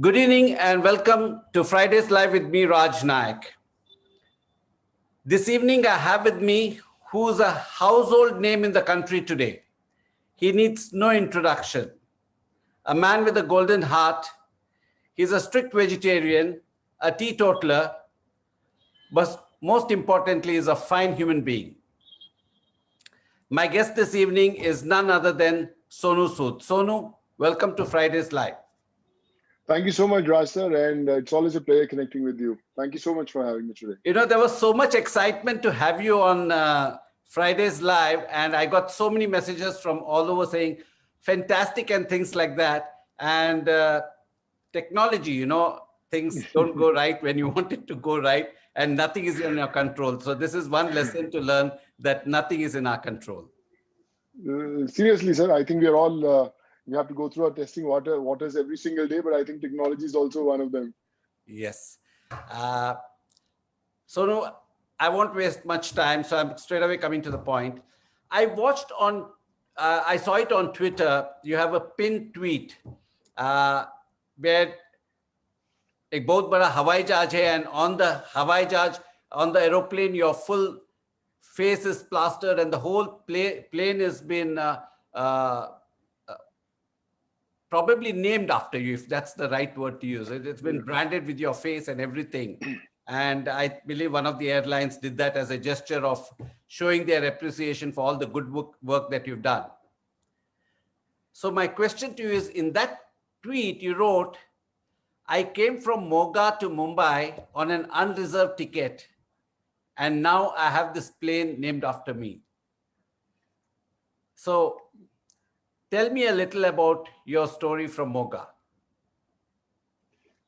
Good evening and welcome to Fridays Live with me, Raj Naik. This evening I have with me who's a household name in the country today. He needs no introduction. A man with a golden heart. He's a strict vegetarian, a teetotaler, but most importantly is a fine human being. My guest this evening is none other than Sonu Sood. Sonu, welcome to Fridays Live. Thank you so much, Raj sir, and it's always a pleasure connecting with you. Thank you so much for having me today. You know, there was so much excitement to have you on Fridays Live, and I got so many messages from all over saying fantastic and things like that. And technology, you know, things don't go right when you want it to go right, and nothing is in your control. So this is one lesson to learn, that nothing is in our control. Seriously, sir, I think we are all we have to go through our testing waters every single day, but I think technology is also one of them. Yes. So no, I won't waste much time. So I'm straight away coming to the point. I watched on, I saw it on Twitter. You have a pinned tweet where एक बहुत बड़ा हवाई जहाज है, and on the हवाई जहाज, on the aeroplane, your full face is plastered and the whole plane has been probably named after you, if that's the right word to use. It's been branded with your face and everything. And I believe one of the airlines did that as a gesture of showing their appreciation for all the good work that you've done. So my question to you is, in that tweet you wrote, I came from Moga to Mumbai on an unreserved ticket, and now I have this plane named after me. So tell me a little about your story from Moga.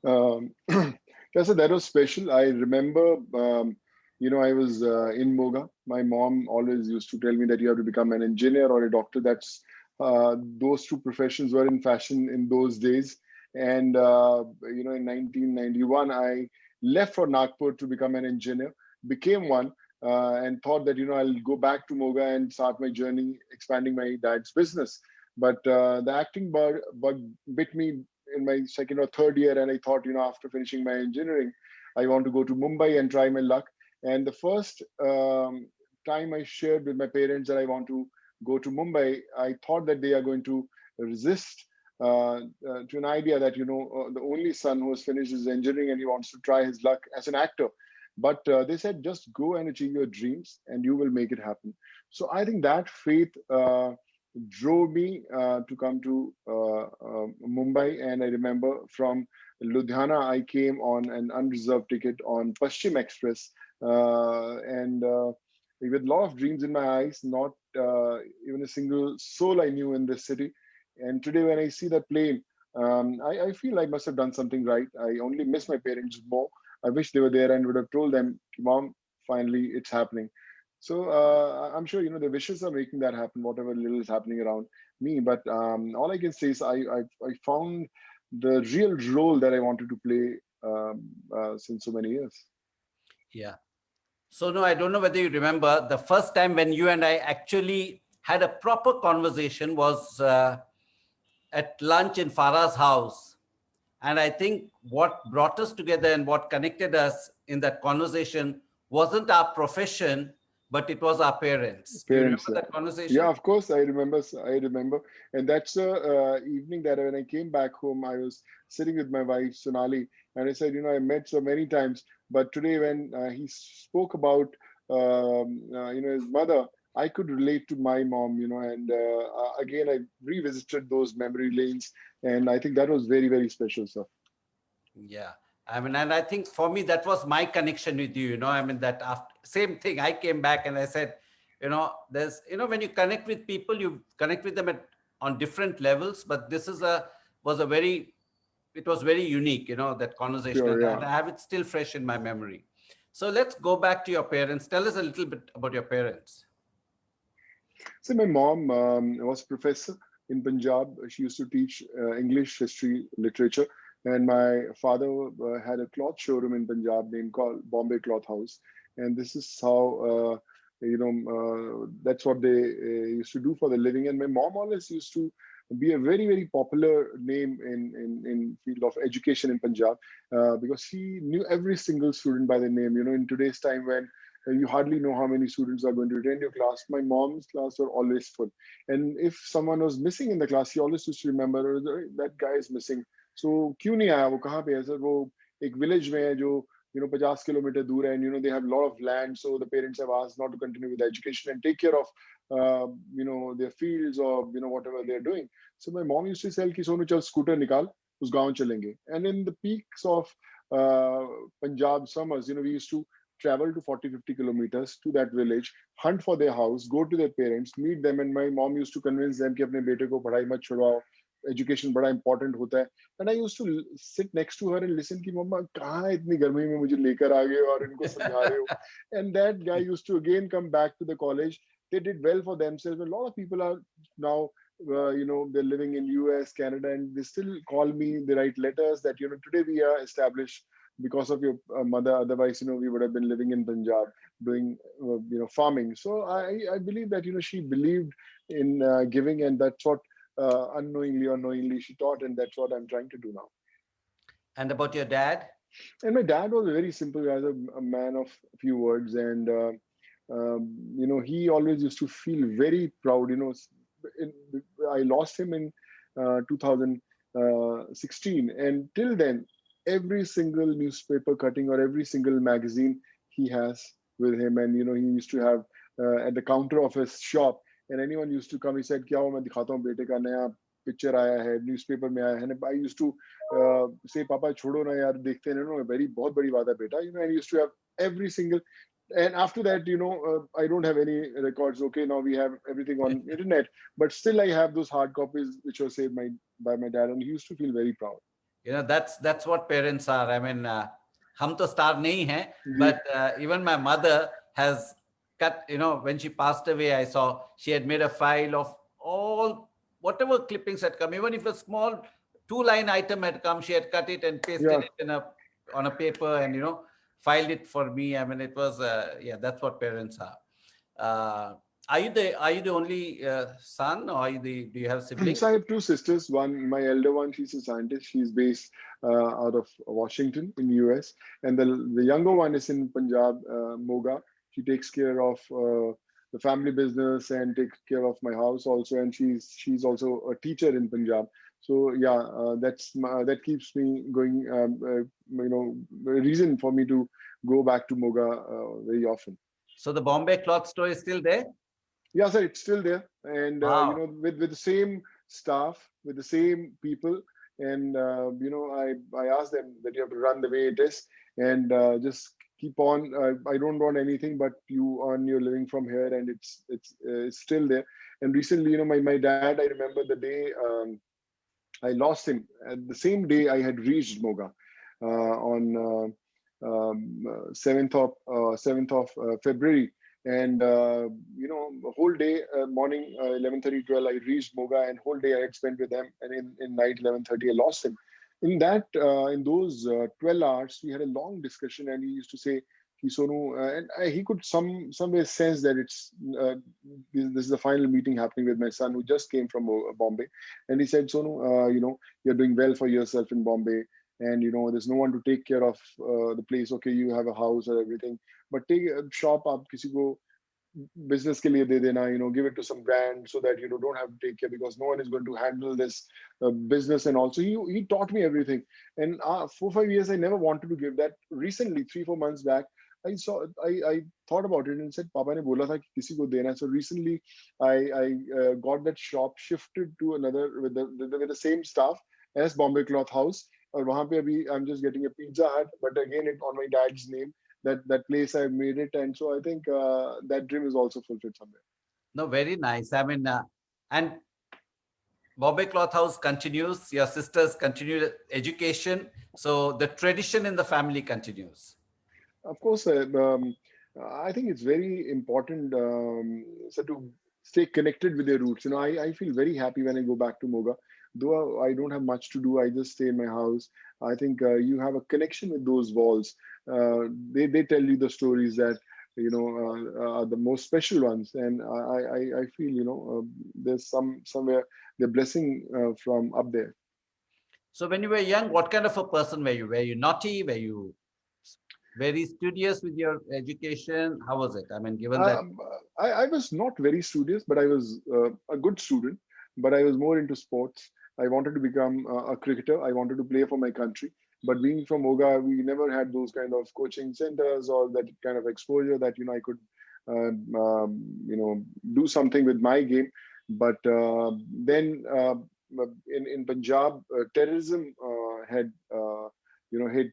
Yes, sir, that was special. I remember, I was in Moga. My mom always used to tell me that you have to become an engineer or a doctor. That's those two professions were in fashion in those days. And in 1991, I left for Nagpur to become an engineer, became one, and thought that I'll go back to Moga and start my journey expanding my dad's business. But the acting bug bit me in my second or third year, and I thought, after finishing my engineering, I want to go to Mumbai and try my luck. And the first time I shared with my parents that I want to go to Mumbai, I thought that they are going to resist to an idea that the only son who has finished his engineering and he wants to try his luck as an actor. But they said, just go and achieve your dreams and you will make it happen. So I think that faith drove me to come to Mumbai. And I remember from Ludhiana, I came on an unreserved ticket on Paschim Express, and with a lot of dreams in my eyes, not even a single soul I knew in this city. And today when I see that plane, I feel I must have done something right. I only miss my parents more. I wish they were there and would have told them, Mom, finally it's happening. So I'm sure the wishes are making that happen, whatever little is happening around me. But all I can say is I found the real role that I wanted to play since so many years. Yeah. So no, I don't know whether you remember the first time when you and I actually had a proper conversation was at lunch in Farah's house. And I think what brought us together and what connected us in that conversation wasn't our profession, but it was our parents. Do you remember that conversation? Yeah, of course, I remember. And that's the evening that when I came back home, I was sitting with my wife, Sonali, and I said, I met so many times, but today when he spoke about, his mother, I could relate to my mom, and again, I revisited those memory lanes, and I think that was very, very special stuff. Yeah. I mean, and I think for me, that was my connection with you, I mean, that after, same thing, I came back and I said, there's, when you connect with people, you connect with them on different levels, but this is it was very unique, that conversation. Sure, yeah. And I have it still fresh in my memory. So let's go back to your parents. Tell us a little bit about your parents. So my mom was a professor in Punjab. She used to teach English, history, literature. And my father had a cloth showroom in Punjab named called Bombay Cloth House. And this is how, that's what they used to do for the living. And my mom always used to be a very, very popular name in field of education in Punjab, because she knew every single student by the name. In today's time when you hardly know how many students are going to attend your class, my mom's class were always full. And if someone was missing in the class, she always used to remember, that guy is missing. So क्यों नहीं आया, वो कहाँ पे है sir, वो एक village में है जो 50 kilometer दूर है, and they have a lot of land, so the parents have asked not to continue with education and take care of their fields or whatever they're doing. So my mom used to tell कि सोनू चल scooter निकाल, उस गांव चलेंगे. And in the peaks of Punjab summers, we used to travel to 40-50 kilometers to that village, hunt for their house, go to their parents, meet them, and my mom used to convince them कि अपने बेटे को पढ़ाई मत छुड़वाओ, education बड़ा important होता है. And I used to sit next to her and listen कि मम्मा कहाँ इतनी गर्मी में मुझे लेकर आ गए और इनको समझा रहे हो. And that guy used to again come back to the college. They did well for themselves. A lot of people are now, they're living in US, Canada, and they still call me. They write letters that today we are established because of your mother. Otherwise, we would have been living in Punjab doing farming. So I believe that she believed in giving, and that's what unknowingly or knowingly she taught, and that's what I'm trying to do now. And about your dad? And my dad was a very simple guy, a man of few words, and he always used to feel very proud. I lost him in 2016, and till then, every single newspaper cutting or every single magazine he has with him, and he used to have at the counter of his shop, and anyone used to come, he said, "Kya ho, main dikhata hu bete ka naya picture aaya hai, newspaper mein aaya hai." And I used to say, "Papa, chodo na yaar, dekhte hain, very bahut badi baat hai beta." And he used to have every single. And after that, I don't have any records. Okay, now we have everything on internet, but still I have those hard copies which were saved by my dad, and he used to feel very proud. That's what parents are. I mean, hum to star nahi hai, but even my mother has cut, when she passed away, I saw she had made a file of all whatever clippings had come. Even if a small 2-line item had come, she had cut it and pasted it on a paper and filed it for me. I mean, it was that's what parents are. Are you the only son, or do you have siblings? So I have two sisters. My elder one, she's a scientist. She's based out of Washington in the US, and the younger one is in Punjab, Moga. She takes care of the family business and takes care of my house also, and she's also a teacher in Punjab. So that keeps me going. A reason for me to go back to Moga very often. So the Bombay cloth store is still there? Yeah, sir, it's still there, and wow. With the same staff, with the same people, and I asked them that you have to run the way it is, and just keep on. I don't want anything but you earn your living from here, and it's still there. And recently, my dad, I remember the day I lost him. At the same day, I had reached Moga on 7th of February. And the whole day, morning 11:30, 12, I reached Moga, and whole day I had spent with them. And in night 11:30, I lost him. In those 12 hours, we had a long discussion, and he used to say, Sonu, and he could somewhere sense that this is the final meeting happening with my son, who just came from Bombay. And he said, Sonu, you're doing well for yourself in Bombay. And there's no one to take care of the place. Okay, you have a house or everything, but take a shop up, किसी को business के लिए दे देना, give it to some brand so that don't have to take care, because no one is going to handle this business. And also he taught me everything. And 4-5 years I never wanted to give that. Recently, 3-4 months back, I thought about it and said, Papa ne bola tha ki kisi ko dena. So recently I got that shop shifted to another with the same staff as Bombay Cloth House. और वहाँ पे अभी I'm just getting a Pizza Hut, but again it on my dad's name. That place I made it, and so I think that dream is also fulfilled somewhere. No, very nice. I mean, and Bombay Cloth House continues. Your sisters continue education, so the tradition in the family continues. Of course, I think it's very important so to stay connected with their roots. I feel very happy when I go back to Moga. Though I don't have much to do, I just stay in my house. I think you have a connection with those walls. They tell you the stories that are the most special ones. And I feel, there's somewhere the blessing from up there. So when you were young, what kind of a person were you? Were you naughty? Were you very studious with your education? How was it? I mean, given that. I was not very studious, but I was a good student. But I was more into sports. I wanted to become a cricketer. I wanted to play for my country. But being from Moga, we never had those kind of coaching centers or that kind of exposure that I could, do something with my game. But then in Punjab, terrorism had hit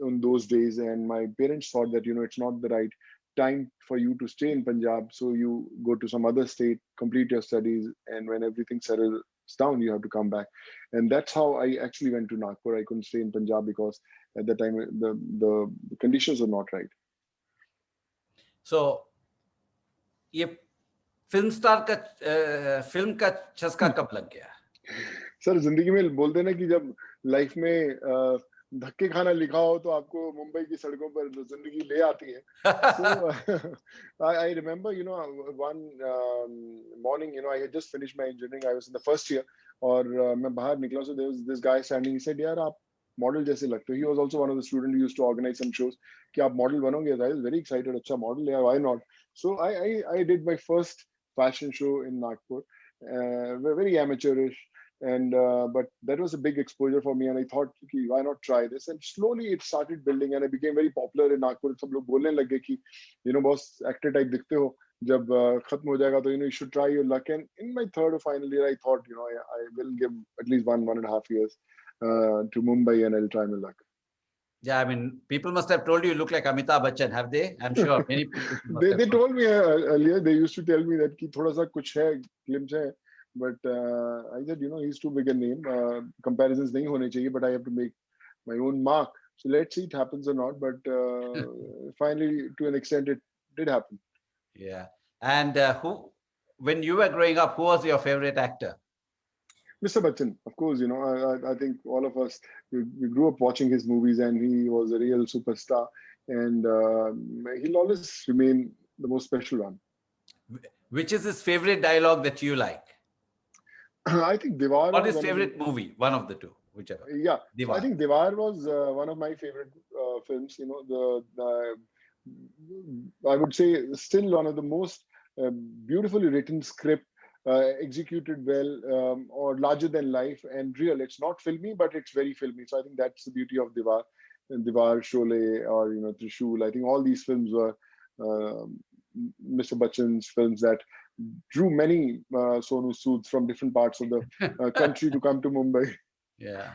on those days, and my parents thought that it's not the right time for you to stay in Punjab, so you go to some other state, complete your studies, and when everything settles down, you have to come back. And that's how I actually went to Nagpur. I couldn't stay in Punjab because at the time the conditions were not right. So, ये film star का film का चस्का कब लग गया? Sir जिंदगी में बोलते ना कि जब लाइफ में धक्के खाना लिखा हो तो आपको मुंबई की सड़कों पर जिंदगी ले आती है. So I remember, one morning, I had just finished my engineering. I was in the first year, और मैं बाहर निकला, so there was this guy standing. He said, "यार आप मॉडल जैसे लगते हो." He was also one of the students who used to organize some shows. कि आप मॉडल बनोगे? I was very excited. अच्छा मॉडल यार, why not? So I did my first fashion show in Nagpur, very amateurish. And but that was a big exposure for me, and I thought, okay, why not try this? And slowly it started building, and I became very popular in Nagpur. सब लोग बोलने लगे कि boss actor type दिखते हो, जब खत्म हो जाएगा तो you should try your luck. And in my third or final year, I thought, I will give at least 1.5 years to Mumbai, and I'll try my luck. Yeah, I mean, people must have told you look like Amitabh Bachchan, have they? I'm sure many people. They told me earlier. They used to tell me that कि थोड़ा सा कुछ है, glimpse है. But I said, he's too big a name. Comparisons nahi hone chahiye, but I have to make my own mark. So let's see it happens or not. But finally, to an extent, it did happen. Yeah. And when you were growing up, who was your favorite actor? Mr. Bachchan, of course. I think all of us, we grew up watching his movies, and he was a real superstar. And he'll always remain the most special one. Which is his favorite dialogue that you like? I think Diwar. What is favorite movie? One of the two, whichever. Yeah, so I think Diwar was one of my favorite films. I would say still one of the most beautifully written script, executed well, or larger than life and real. It's not filmy, but it's very filmy. So I think that's the beauty of Diwar, and Diwar, Sholay, or Trishul. I think all these films were Mr. Bachchan's films that drew many Sonu Sood from different parts of the country to come to Mumbai. Yeah.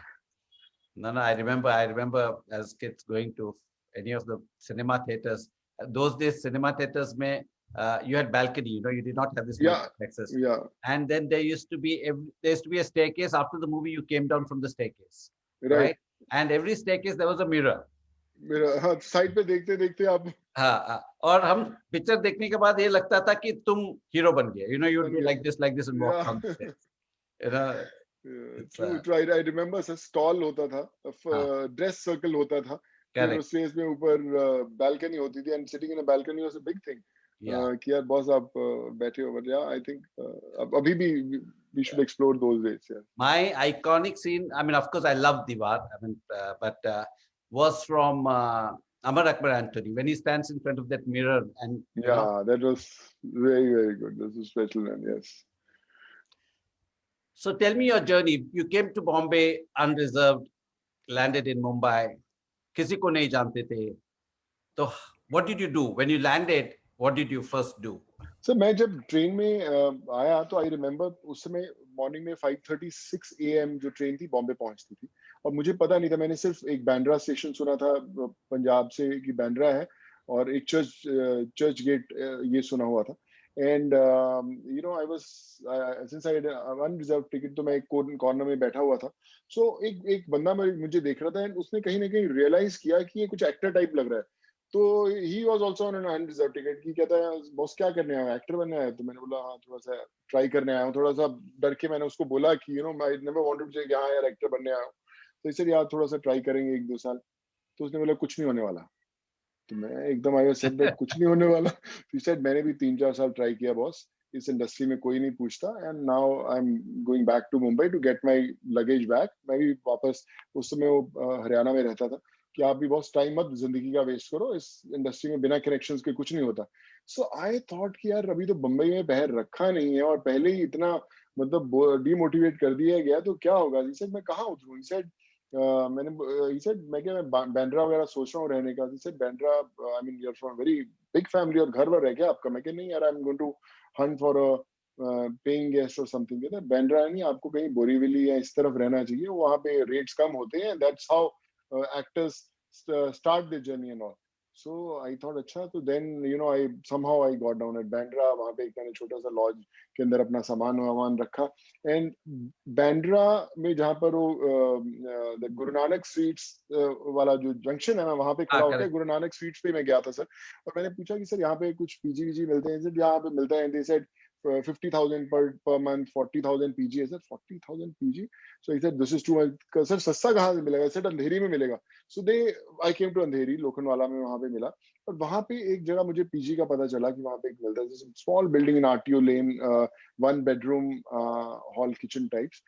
No, I remember as kids going to any of the cinema theaters. Those days, cinema theaters you had balcony. You did not have this access. Yeah. And then there used to be a staircase. After the movie, you came down from the staircase. Right. And every staircase there was a mirror. मेरा side पे देखते देखते आप और हम picture देखने के बाद ये लगता था कि तुम हीरो बन गए. You do like this and walk on the stairs. True. I remember sir stall होता था, dress circle होता था, फिर स्टेज में ऊपर balcony होती थी, and sitting in a balcony was a big thing. कि यार बॉस आप बैठे हो. But yeah, I think अभी भी we should explore those days. Yeah. My iconic scene, I mean, of course, I love Diwar. I mean, but was from Amar Akbar Anthony when he stands in front of that mirror and that was very, very good. This is special, man. Yes. So tell me your journey. You came to Bombay unreserved, landed in Mumbai. किसी को नहीं जानते थे. So what did you do when you landed? What did you first do? So मैं जब train में आया तो I remember उस समय मॉर्निंग में 5:36 AM जो ट्रेन थी बॉम्बे पहुंचती थी, और मुझे पता नहीं था. मैंने सिर्फ एक बांद्रा स्टेशन सुना था पंजाब से कि बांद्रा है, और एक चर्च गेट ये सुना हुआ था. And I was since I had an unreserved ticket, तो मैं एक कॉर्नर में बैठा हुआ था. सो एक बंदा मुझे देख रहा था, एंड उसने कहीं ना कहीं रियलाइज किया कि ये कुछ एक्टर टाइप लग रहा है. तो he was also on an unreserved ticket. की कहता है बॉस क्या करने आया, एक्टर बनने आया? तो मैंने बोला हाँ थोड़ा सा ट्राई करने आया हूँ. थोड़ा सा डर के मैंने उसको बोला कि आई नेवर वांटेड टू से कि हाँ यार एक्टर बनने आया हूँ. तो इसलिए यार थोड़ा सा ट्राई करेंगे 1-2 साल. तो उसने बोला कुछ नहीं होने वाला. तो मैं एकदम आई सेड दैट कुछ नहीं होने वाला. ही सेड मैंने भी 3-4 साल ट्राई किया बॉस, इस इंडस्ट्री में कोई नहीं पूछता, and now I am going back to Mumbai to get my luggage back. मैं भी वापस, उस समय वो हरियाणा में रहता था, कि आप भी बॉस टाइम मत जिंदगी का वेस्ट करो, इस इंडस्ट्री में बिना कनेक्शंस के कुछ नहीं होता. सो आई थॉट कि यार अभी तो बम्बई में पैर रखा नहीं है और पहले ही इतना मतलब डीमोटिवेट कर दिया गया, तो क्या होगा. ही सेड मैं कहाँ उतरूं. ही सेड ही सेड मैं क्या, मैं बांद्रा वगैरह सोच रहा हूँ रहने का. He said Bandra, I mean you are from very big family और घर वर है क्या आपका. मैं क्या नहीं यार, I am going to hunt for a paying guest और समथिंग. कहता है बांद्रा नहीं, आपको कहीं बोरीवली या इस तरफ रहना चाहिए, वहां पे रेट्स कम होते हैं, that's how actors start the journey and all. So I thought अच्छा, तो then you know I somehow I got down at Bandra. वहाँ पे एक मैंने छोटा सा लॉज के अंदर अपना सामान वामान रखा. एंड बांद्रा में जहाँ पर वो गुरु नानक स्वीट्स वाला जो जंक्शन है ना, वहाँ पे खड़ा हाँ, होता है. करेक्ट. गुरु नानक स्वीट्स पे मैं गया था सर, और मैंने पूछा कि सर यहाँ पे कुछ पीजी वीजी मिलते हैं. सर यहाँ पे मिलता है. They said 50,000 per month, 40,000 PG है sir. 40,000 PG. So he said this is too much. Sir सस्ता कहाँ से मिलेगा. सर अंधेरी में मिलेगा. सो दे आई केम टू अंधेरी, लोखंडवाला में वहां पे मिला. और वहां पे एक जगह मुझे पीजी का पता चला कि वहां पे एक मिलता है, small building in RTO lane, 1 bedroom hall kitchen types,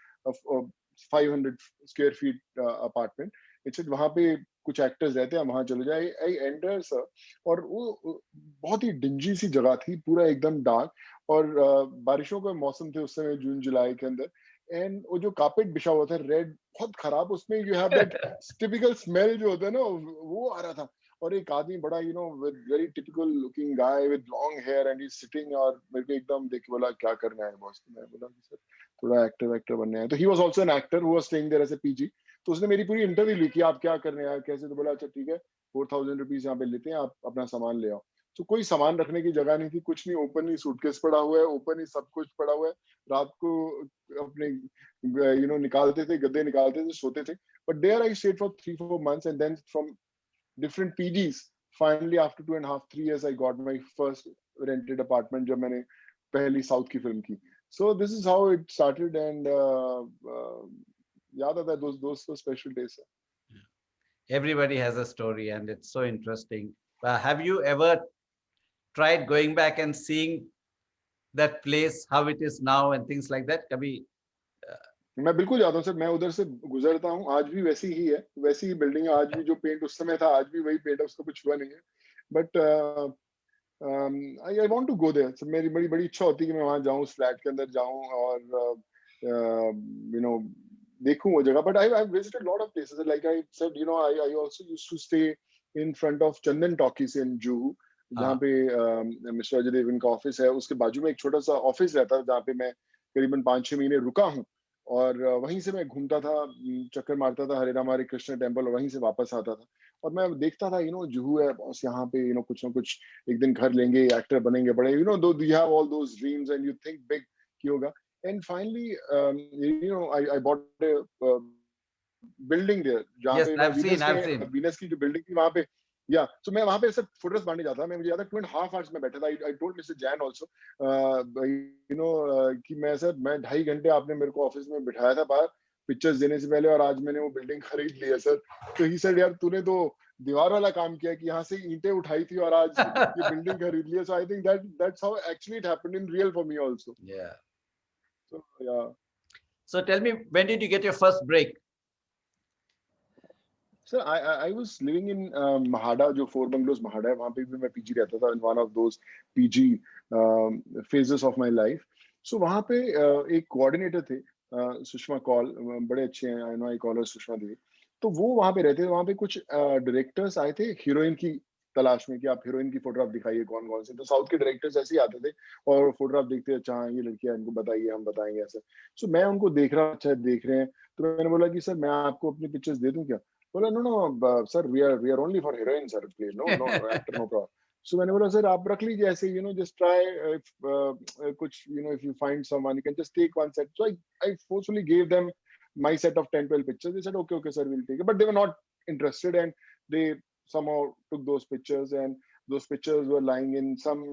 500 square feet apartment. It's वहां पे कुछ एक्टर्स रहते हैं, वहां चले जाए. आई एंटर सर, और वो बहुत ही डिंजी सी जगह थी, पूरा एकदम डार्क, और बारिशों का मौसम थे उस समय, जून जुलाई के अंदर. एंड वो जो कारपेट बिछा हुआ था रेड, बहुत खराब, उसमें you have that typical smell जो होता है ना, वो आ रहा था. और एक आदमी बड़ा with very typical looking guy with long hair, and he sitting. और मेरे को एकदम देख के बोला क्या करना है बॉस. मैं बोला कि सर थोड़ा एक्टर बनना है. तो he was also an actor who was staying there as a PG. तो उसने मेरी पूरी इंटरव्यू ली कि आप क्या करने आए कैसे. तो बोला अच्छा ठीक है, 4,000 रुपीज यहाँ पे लेते हैं, आप अपना सामान ले आओ. तो कोई सामान रखने की जगह नहीं थी, कुछ नहीं, ओपन ही सूटकेस पड़ा हुआ है, ओपन ही सब कुछ पड़ा हुआ है. रात को अपने निकालते थे, गद्दे निकालते थे, सोते थे. But there I stayed for 3-4 months, and then from different PGs, finally after 2.5-3 years I got my first rented apartment जब मैंने पहली साउथ की फिल्म की. So this is how it started, and याद आता है those special days. Everybody has a story, and it's so interesting. Have you ever tried going back and seeing that place, how it is now, and things like that? कभी मैं बिल्कुल जाता हूँ sir, मैं उधर से गुजरता हूँ, आज भी वैसी ही है, वैसी ही बिल्डिंग है, आज भी जो पेंट उस समय था आज भी वही पेंट है, उसका कुछ हुआ नहीं है. But I want to go there. मेरी बड़ी बड़ी इच्छा होती है कि मैं वहां जाऊं, उस फ्लैट के अंदर जाऊं और देखूं वो जगह. But I visited lot of places, like I said I also used to stay in front of Chandan Talkies in Juhu, जहाँ पे मिस्टर अजय देवगन का ऑफिस है. उसके बाजू में एक छोटा सा ऑफिस रहता है जहाँ पे मैं करीबन 5-6 महीने रुका हूँ. और वहीं से मैं घूमता था, चक्कर मारता था, हरे राम हरे कृष्ण टेम्पल, और वहीं से वापस आता था. और मैं देखता था जुहू है बॉस, यहाँ पे कुछ ना कुछ एक दिन घर लेंगे, एक्टर बनेंगे बड़े, दो you have all those dreams and you think big कि होगा. And finally I bought a building their, जहाँ yes, पे मैं I've seen. वीनस की जो बिल्डिंग थी वहां पे. या सो मैं वहां पे सब फोटोज बांटने जाता था. मैं मुझे याद है 2.5 hours में बैठा था. I told mister Jain also कि मैं 2.5 घंटे आपने मेरे को ऑफिस में बिठाया था बाहर पिक्चर्स देने से पहले, और आज मैंने वो बिल्डिंग खरीद ली है सर. तो ही सेड यार तूने तो दीवार वाला काम किया कि यहाँ से ईंटें उठाई थी और आज ये बिल्डिंग खरीद ली है. So I think that's how actually it happened in real for me also. Yeah. So yeah. So tell me, when did you get your first break? Sir, I was living in Mahada, जो four bungalows MHADA है, वहाँ पे भी मैं PG रहता था. One of those PG phases of my life. So वहाँ पे एक कोऑर्डिनेटर थे, सुषमा कौल, बड़े अच्छे हैं, I know, I call her Sushma Devi. तो वो वहाँ पे रहते थे. वहाँ पे कुछ डायरेक्टर्स आए थे हीरोइन की तलाश में कि आप हीरोइन की फोटोग्राफ दिखाइए कौन कौन से. तो साउथ के डायरेक्टर्स ऐसे ही आते थे और फोटोग्राफ देखते, अच्छा हाँ ये लड़की है, इनको बताइए, हम बताएंगे ऐसे. सो मैं उनको देख रहा, अच्छा देख रहे हैं. तो मैंने बोला कि सर मैं आपको अपनी पिक्चर्स दे दूं क्या. बोला no sir, we are only for heroine sir, please no actor no problem. So मैंने बोला सर आप रख लीजिए ऐसे, जस्ट ट्राई कुछ, if you find someone you can just take one set. So I forcefully gave them my set of 10-12 pictures. They said okay sir, we'll take it, but they were not interested, and they somehow took those pictures, and those pictures were lying in some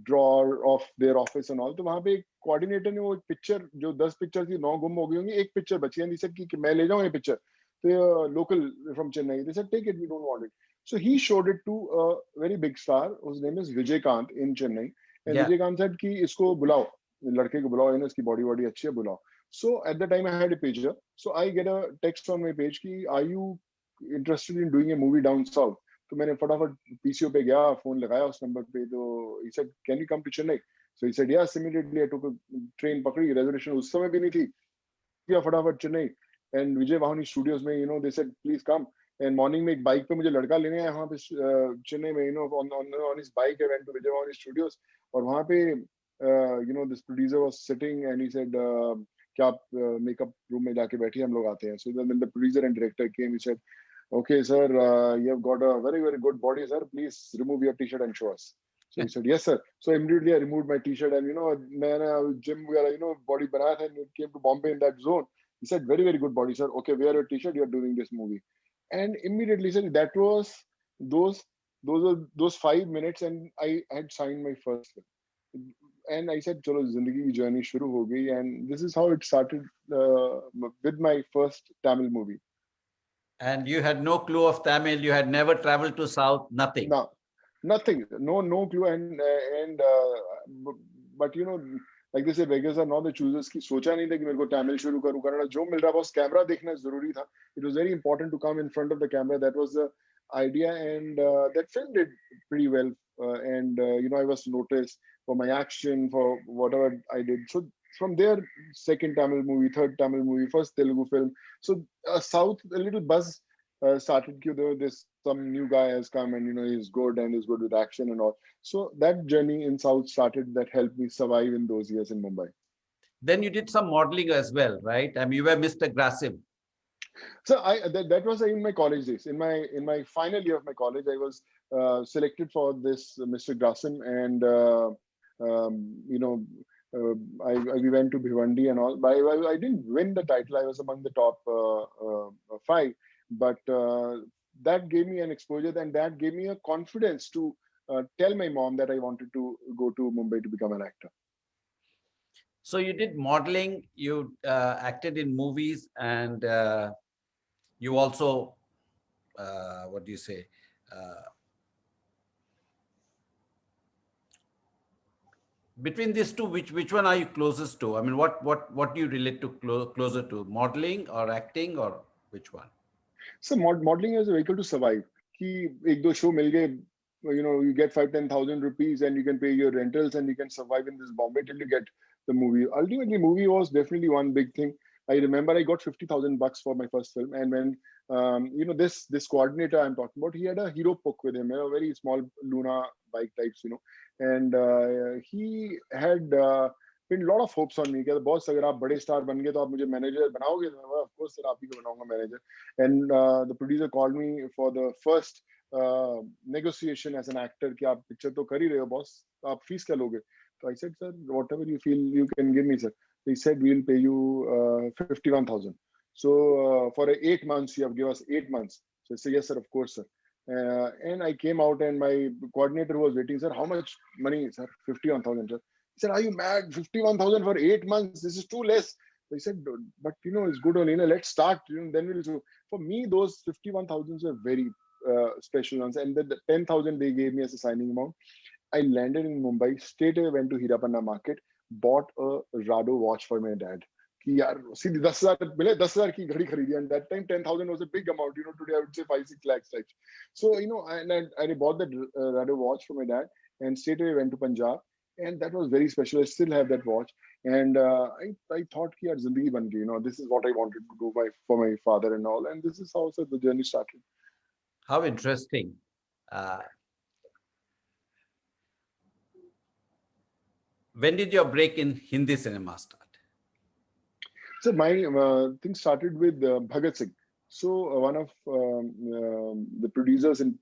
drawer of their office and all. तो वहाँ पे एक coordinator ने वो picture, जो 10 picture थी 9 गुम हो गई होंगी, एक पिक्चर बची है. कि मैं ले जाऊँ ये पिक्चर. तो local from Chennai, they said take it, we don't want it. So he showed it to a very big star. His name is Vijay Kant in Chennai. And Yeah. Vijay Kant said कि इसको बुलाओ, लड़के को बुलाओ, इसकी body body अच्छी है, बुलाओ. So at the time I had a pager. So I get a text on my page कि are you interested in doing a movie down south? तो मैंने फटाफट PCO पे गया, फोन लगाया उस नंबर पे. तो he said can you come to Chennai? So he said yes. Immediately I took a train, पकड़ी, reservation उस समय भी नहीं थी, गया फटाफट Chennai. And Vijay Vauhini studios में they said please come. And morning में एक बाइक पे मुझे लड़का लेने आया वहाँ पे चेन्नई में, on his bike. I went to Vijaya Vauhini studios. और वहाँ पे this producer was sitting and he said क्या आप मेकअप रूम में जाके बैठिए, हम लोग आते हैं. So then the producer and director came. He said okay sir, you have got a very very good body sir, please remove your t-shirt and show us. So he said yes sir. So immediately I removed my t-shirt and मैंने gym वगैरह body बनाया था. And it came to Bombay in that zone. He said very very good body sir, okay wear your t-shirt, you are doing this movie. And immediately said that was those 5 minutes and I had signed my first film. And I said चलो जिंदगी की journey शुरू हो गई. And this is how it started with my first Tamil movie. And you had no clue of Tamil. You had never traveled to South. Nothing. No, nothing. No clue. And but like they say, beggars are not the choosers. कि सोचा नहीं था कि मेरे को तमिल शुरू करूँ, कन्नड़ा जो मिल रहा बस कैमरा देखना जरूरी था. It was very important to come in front of the camera. That was the idea. And that film did pretty well. And I was noticed for my action, for whatever I did. So from there, second Tamil movie, third Tamil movie, first Telugu film. So South, a little buzz started. This some new guy has come and he's good and he's good with action and all. So that journey in South started. That helped me survive in those years in Mumbai. Then you did some modeling as well, right? I mean, you were Mr. Grasim. So that was in my college days. In my final year of my college, I was selected for this Mr. Grasim. And we went to Bhiwandi and all. But I didn't win the title. I was among the top 5. But that gave me an exposure, and that gave me a confidence to tell my mom that I wanted to go to Mumbai to become an actor. So you did modeling, you acted in movies, and you also, what do you say? Between these two, which one are you closest to? I mean, what do you relate to closer to, modeling or acting, or which one? So modeling is a vehicle to survive. कि एक दो show मिल गए, you get 5,000-10,000 rupees and you can pay your rentals and you can survive in this Bombay till you get the movie. Ultimately, movie was definitely one big thing. I remember I got $50,000 for my first film, and when this coordinator I'm talking about, he had a Hero Puck with him, a very small Luna bike types, and he had pinned a lot of hopes on me. कि boss, अगर आप बड़े star बन गए तो आप मुझे manager बनाओगे? Of course sir, आप ही को बनाऊंगा manager. And the producer called me for the first negotiation as an actor कि आप पिक्चर तो कर ही रहे हो बॉस, आप फीस क्या लोगे? So I said, sir, whatever you feel you can give me, sir. He said, we'll pay you 51,000. So for 8 months, you have given us 8 months. So I said, yes, sir, of course, sir. And I came out and my coordinator was waiting, sir, how much money, sir? 51,000, sir. He said, are you mad? 51,000 for 8 months? This is too less. I said, but it's good only. Let's start. Then we'll do. For me, those 51,000 were very special ones. And then the 10,000 they gave me as a signing amount. I landed in Mumbai, straight away went to Hirapanna market, bought a Rado watch for my dad. कि यार सीधी 10,000 मिले, 10,000 की घड़ी खरीदी. And that time 10,000 was a big amount. Today I would say 5-6 lakhs types. So I bought that Rado watch for my dad and straight away went to Punjab. And that was very special. I still have that watch. And I thought कि यार जिंदगी बन गई. This is what I wanted to do for my father and all. And this is how the journey started. How interesting. When did your break in Hindi cinema start? So my thing started with Bhagat Singh. So one of the producers in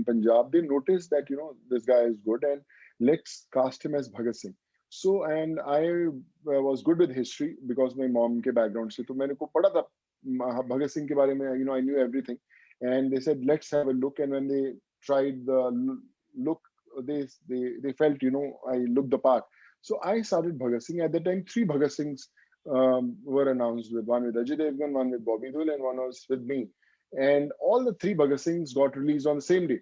Punjab, they noticed that this guy is good and let's cast him as Bhagat Singh. So and I was good with history because my mom के background से, तो मैंने को पढ़ा था Bhagat Singh के बारे में. I knew everything. And they said let's have a look. And when they tried the look, they felt I looked the part. So I started Bhagat Singh. At that time, 3 Bhagat Singhs were announced, with one with Ajay Devgan, one with Bobby Deol, and one was with me. and all the three Bhagat Singhs got released on the same day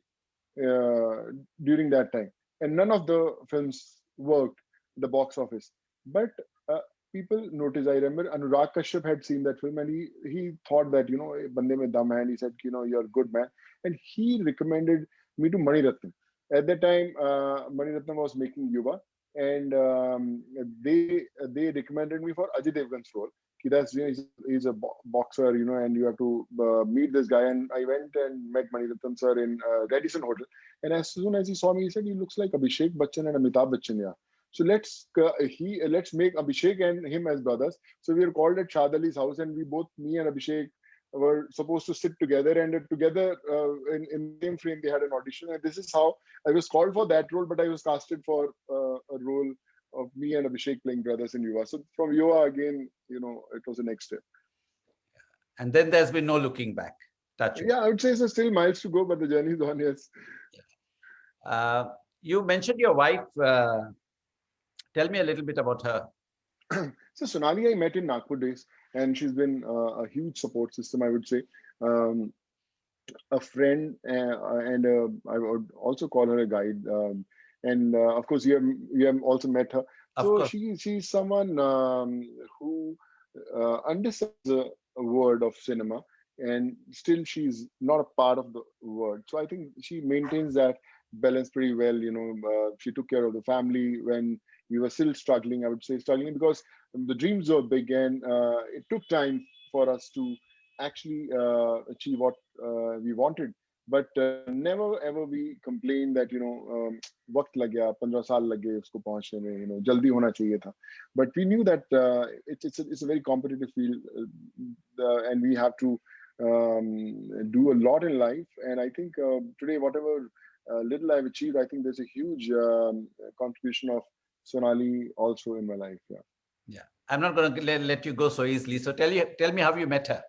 during that time, and none of the films worked at the box office. But uh, people noticed. I remember Anurag Kashyap had seen that film, and he thought that bande mein dam hai, and he said, you're a good man, and he recommended me to Mani Ratnam. At that time, Mani Ratnam was making Yuva, and they recommended me for Ajay Devgan's role. That's he's a boxer, and you have to meet this guy. And I went and met Mani Ratnam sir in Radisson Hotel. And as soon as he saw me, he said, "He looks like Abhishek Bachchan and Amitabh Bachchan, yeah." So let's make Abhishek and him as brothers. So we were called at Shad Ali's house, and me and Abhishek were supposed to sit together, and together in the same frame they had an audition, and this is how I was called for that role. But I was casted for a role of me and Abhishek playing brothers in Yuva. So from Yuva again, it was the next step. And then there's been no looking back. Touch wood. Yeah, I would say there's still miles to go, but the journey is on. Yes. You mentioned your wife. Tell me a little bit about her. So Sonali, I met in Nagpur days, and she's been a huge support system, I would say. A friend, and I would also call her a guide. And of course, you have also met her. So she's someone who understands the word of cinema, and still she's not a part of the word. So I think she maintains that balance pretty well. She took care of the family when we were still struggling. I would say struggling because the dreams were big, and it took time for us to actually achieve what we wanted. But never ever we complained that वक्त लग गया 15 साल लग गए उसको पहुंचने में जल्दी होना चाहिए था. But we knew that it's a very competitive field, and we have to do a lot in life. And I think today whatever little I've achieved, I think there's a huge contribution of Sonali also in my life. Yeah. I'm not going to let you go so easily. So tell me how you met her.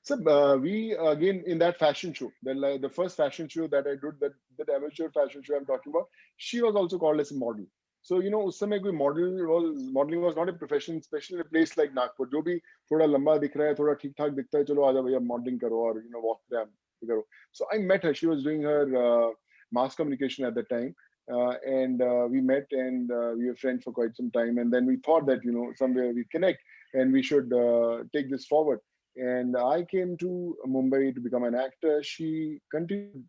So we again in that fashion show, the first fashion show that I did, that amateur fashion show I'm talking about, she was also called as a model. So उस समय कोई modeling was not a profession, especially in a place like Nagpur. जो भी थोड़ा लंबा दिख रहा है, थोड़ा ठीक ठाक दिखता है, चलो आजा भैया modeling करो और walk around करो. So I met her. She was doing her mass communication at that time. And we met, and we were friends for quite some time. And then we thought that somewhere we connect, and we should take this forward. And I came to Mumbai to become an actor. She continued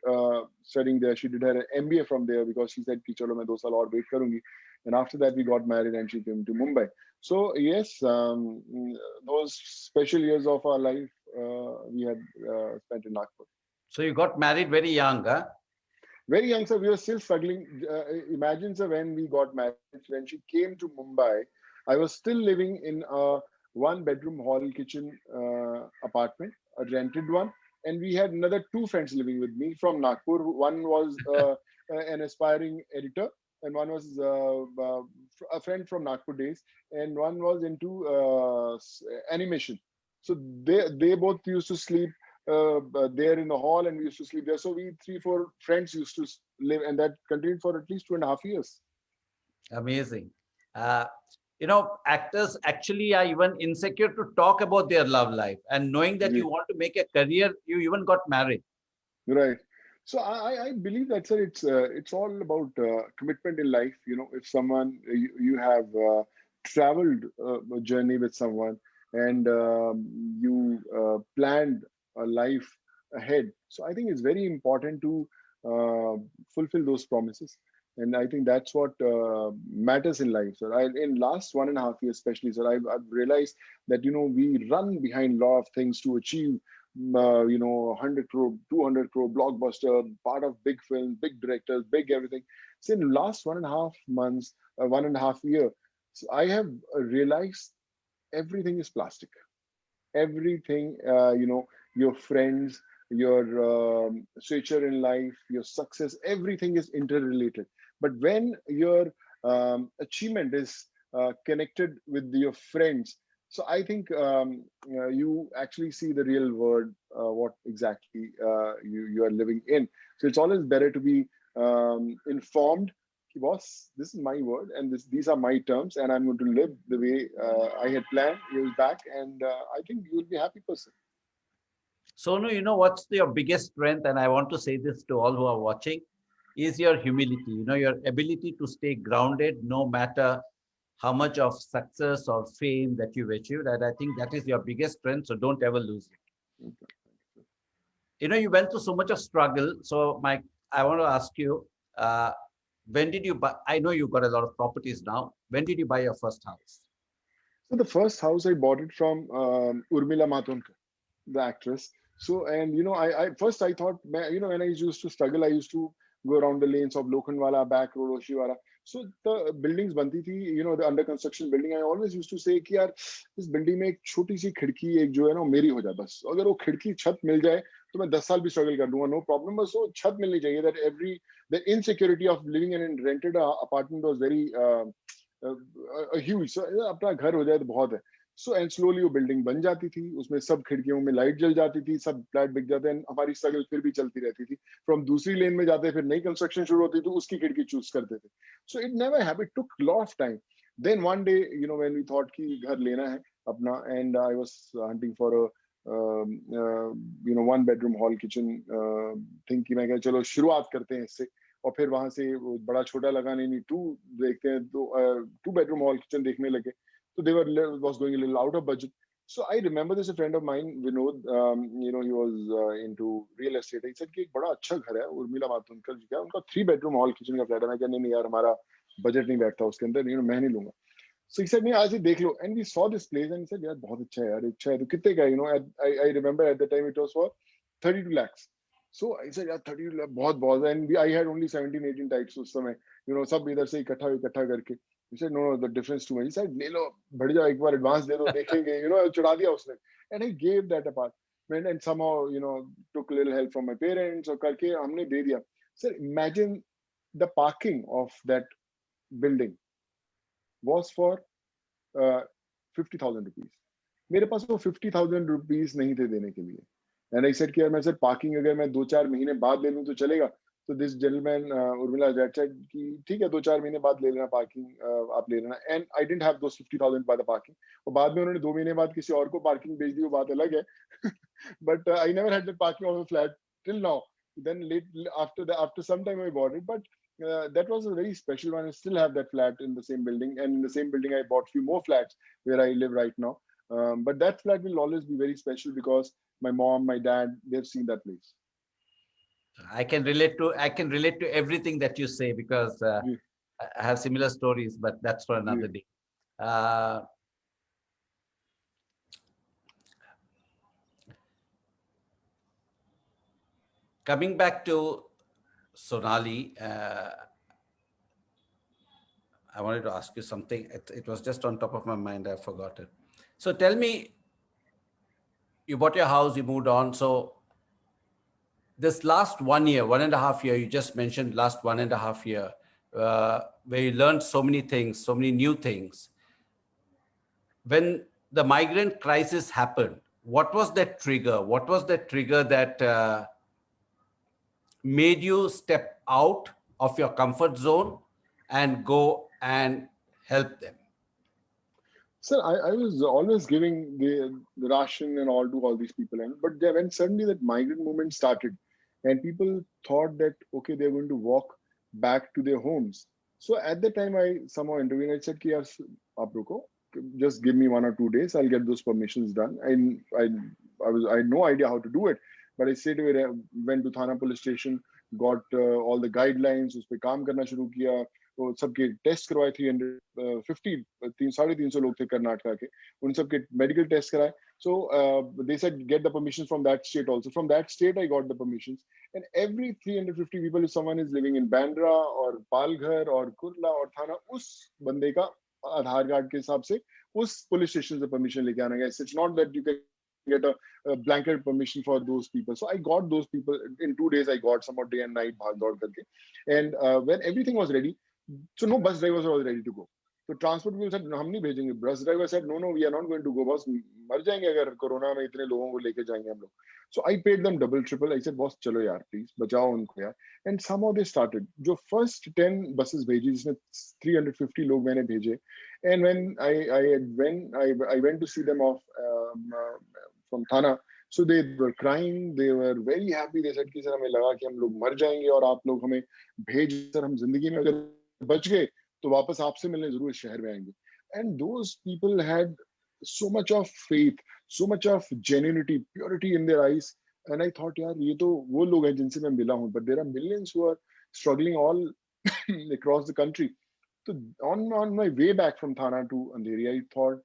studying there. She did her MBA from there because she said, "Ki chalo main 2 saal aur wait karungi." And after that, we got married, and she came to Mumbai. So yes, those special years of our life we had spent in Nagpur. So you got married very young, huh? Very young, sir. We were still struggling. Imagine, sir, when we got married, when she came to Mumbai, I was still living in a 1-bedroom hall kitchen apartment, a rented one. And we had another 2 friends living with me from Nagpur. One was an aspiring editor, and one was a friend from Nagpur days, and one was into animation. So they both used to sleep there in the hall, and we used to sleep there. So we 3-4 friends used to live, and that continued for at least 2.5 years. Amazing. Actors actually are even insecure to talk about their love life, and knowing that you want to make a career, you even got married. Right. So I believe that, sir, it's all about commitment in life. If someone you have traveled a journey with someone, and you planned a life ahead. So I think it's very important to fulfill those promises. And I think that's what matters in life, sir. In last 1.5 years, especially, sir, I've realized that, we run behind a lot of things to achieve, 100 crore, 200 crore blockbuster, part of big films, big directors, big everything. So in the last 1.5 months, 1.5 year, so I have realized everything is plastic. Everything, your friends, your future in life, your success, everything is interrelated. But when your achievement is connected with your friends, so I think you actually see the real world, what exactly you are living in. So it's always better to be informed. Boss, this is my word, and these are my terms, and I'm going to live the way I had planned years back, and I think you'll be a happy person. Sonu, you know what's your biggest strength, and I want to say this to all who are watching, is your humility. You know, your ability to stay grounded no matter how much of success or fame that you've achieved. And I think that is your biggest strength. So don't ever lose it. You know, you went through so much of struggle. So Mike, I want to ask you, uh, when did you buy? I know you've got a lot of properties now. When did you buy your first house? So the first house I bought it from Urmila Matondkar, the actress. So, and I first I thought, when I used to struggle, I used to go around the lanes of Lokhandwala, Back Road, Oshiwara. So the buildings बनती थी, the under construction building. I always used to say कि यार इस building में एक छोटी सी खिड़की एक जो है ना मेरी हो जाए बस. अगर वो खिड़की छत मिल जाए तो मैं 10 साल भी struggle कर लूंगा, no problem. बस वो छत मिलनी चाहिए. That the insecurity of living in a rented apartment was very huge. So अपना घर हो जाए तो बहुत है. सो एंड स्लोली वो बिल्डिंग बन जाती थी, उसमें सब खिड़कियों में लाइट जल जाती थी, सब फ्लैट बिक जाते हैं. हमारी स्ट्रगल फिर भी चलती रहती थी. फ्रॉम दूसरी लेन में जाते फिर नई कंस्ट्रक्शन शुरू होती थी, उसकी खिड़की चूज करते थे. So it never happened, it took lot of time. Then one day when we thought कि घर लेना है अपना, and I was hunting for one bedroom hall kitchen think कि मैं कहा चलो शुरुआत करते हैं इससे. और फिर वहां से बड़ा छोटा लगा, नहीं टू देखते हैं, तो 2 bedroom हॉल किचन देखने लगे. So they was going a little out of budget. So I remember this, a friend of mine, Vinod, he was into real estate. He said कि एक बड़ा अच्छा घर है उर्मिला मातोंडकर जी का, उनका 3 bedroom hall kitchen का फ्लैट है. मैं क्या नहीं यार, हमारा बजट नहीं बैठता उसके अंदर, मैं नहीं लूंगा. So he said नहीं आज ही देख लो. And we saw this place and he said यार बहुत अच्छा है यार, अच्छा है तो कितने का है. I remember at the time it was for 32 lakhs. So I said यार 32 lakh बहुत बहुत है. And I had only 17-18 types उस समय, सब इधर से इकट्ठा करके. He said, no, the difference too much. He said, ले लो, बढ़ जाओ, एक बार advance दे दो, देखेंगे, चढ़ा दिया उसने. And I gave that apartment and somehow, took a little help from my parents और करके हमने दे दिया. Sir, imagine the parking of that building was for 50,000 rupees. मेरे पास वो 50,000 rupees नहीं थे देने के लिए. And I said कि यार मैं सर parking अगर मैं 2-4 महीने बाद ले लूँ तो चलेगा. तो this gentleman Urmila that said कि ठीक है 2-4 महीने बाद ले लेना पार्किंग, आप ले लेना. And I didn't have those 50,000 by the parking. और बाद में उन्होंने 2 महीने बाद किसी और को पार्किंग भेज दी, वो बात अलग है. But I never had that parking of the flat till now. Then late after some time I bought it, but that was a very special one. I still have that flat in the same building, and in the same building I bought few more flats where I live right now. But that flat will always be very special because my mom, my dad, they've seen that place. I can relate to everything that you say because I have similar stories, but that's for another day. Coming back to Sonali, I wanted to ask you something. It was just on top of my mind. I forgot it. So tell me, you bought your house, you moved on. So this last 1 year, 1.5 year, you just mentioned last 1.5 year, where you learned so many things, so many new things. When the migrant crisis happened, what was that trigger? What was that trigger that made you step out of your comfort zone and go and help them? Sir, I was always giving the ration and all to all these people. But when suddenly that migrant movement started and people thought that, okay, they're going to walk back to their homes. So at the time I somehow intervened. I said, yaar, aap ruko, just give me 1 or 2 days. I'll get those permissions done. I had no idea how to do it. But I straight away went to Thana police station, got all the guidelines, उस पे काम करना शुरू किया. तो सबके test करवाए. 350 लोग थे कर्नाटका के, उन सबके मेडिकल टेस्ट कराए. So they said get the permissions from that state also. From that state I got the permissions. And every 350 people, if someone is living in Bandra or Palghar or Kurla or Thana, उस बंदे का आधार card के हिसाब से उस police station से permission लेके आना है. It's not that you can get a blanket permission for those people. So I got those people in 2 days. I got some day and night bhag daud karke. And when everything was ready, so no bus drivers were ready to go. So transport people said हम नहीं भेजेंगे. Bus driver said no, we are not going to go. बस मर जाएंगे अगर corona में इतने लोगों को लेके जाएंगे हम लोग. So I paid them double triple. I said boss चलो यार please बचाओ उनको यार. And somehow they started. जो first 10 buses भेजी जिसमें 350 लोग मैंने भेजे. And when I went to see them off from Thana, So they were crying, they were very happy. They said कि सर हमें लगा कि हम लोग मर जाएंगे और आप लोग हमें भेज, सर हम जिंदगी में अगर बच गए तो वापस आपसे मिलने जरूर इस शहर में आएंगे. And those people had so much of faith, so much of genuinity, purity in their eyes. And I thought यार ये तो वो लोग हैं जिनसे मैं मिला हूँ, but there are millions who are struggling all across the country. So on my way back from Thana to Andheri, I thought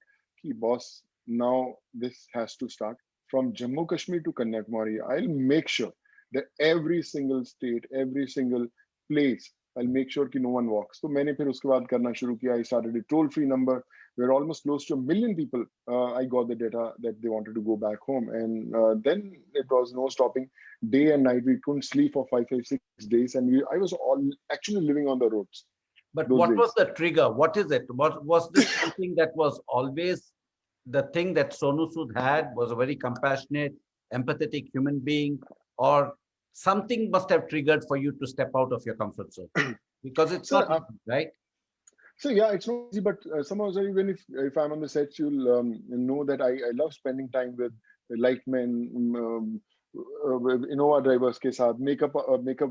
कि boss, now this has to start from Jammu Kashmir to Kanyakumari. I'll make sure that every single state, every single place, I'll make sure कि no one walks. तो मैंने फिर उसके बाद करना शुरू किया. I started a toll-free number. We're almost close to 1 million people. I got the data that they wanted to go back home, and then it was no stopping. Day and night, we couldn't sleep for 5, 5, 6 days, and I was all actually living on the roads. But Those what days. was the trigger? What is it? What was this something that was always the thing that Sonu Sood had, was a very compassionate, empathetic human being, or something must have triggered for you to step out of your comfort zone? Because it's Sir, not easy, right? So yeah, it's not easy, but somehow, sir, even if I'm on the sets, you'll know that I love spending time with light men, Innova drivers के साथ, makeup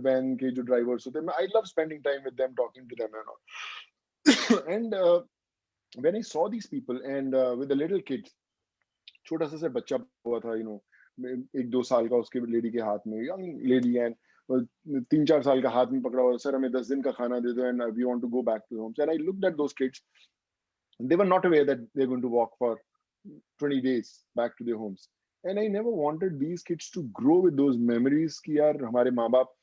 van के जो drivers होते हैं, I love spending time with them, talking to them and all. And when I saw these people and with the little kids, छोटा सा बच्चा हुआ था, 1-2 साल का उसके लेडी के हाथ में, young lady, and 3-4 साल का हाथ में पकड़ा हुआ, सर हमें 10 दिन का खाना दे दो, and we want to go back to homes. And I looked at those kids. They were not aware that they're going to walk for 20 days back to their homes. And I never wanted these kids to grow with those memories कि यार हमारे माँ बाप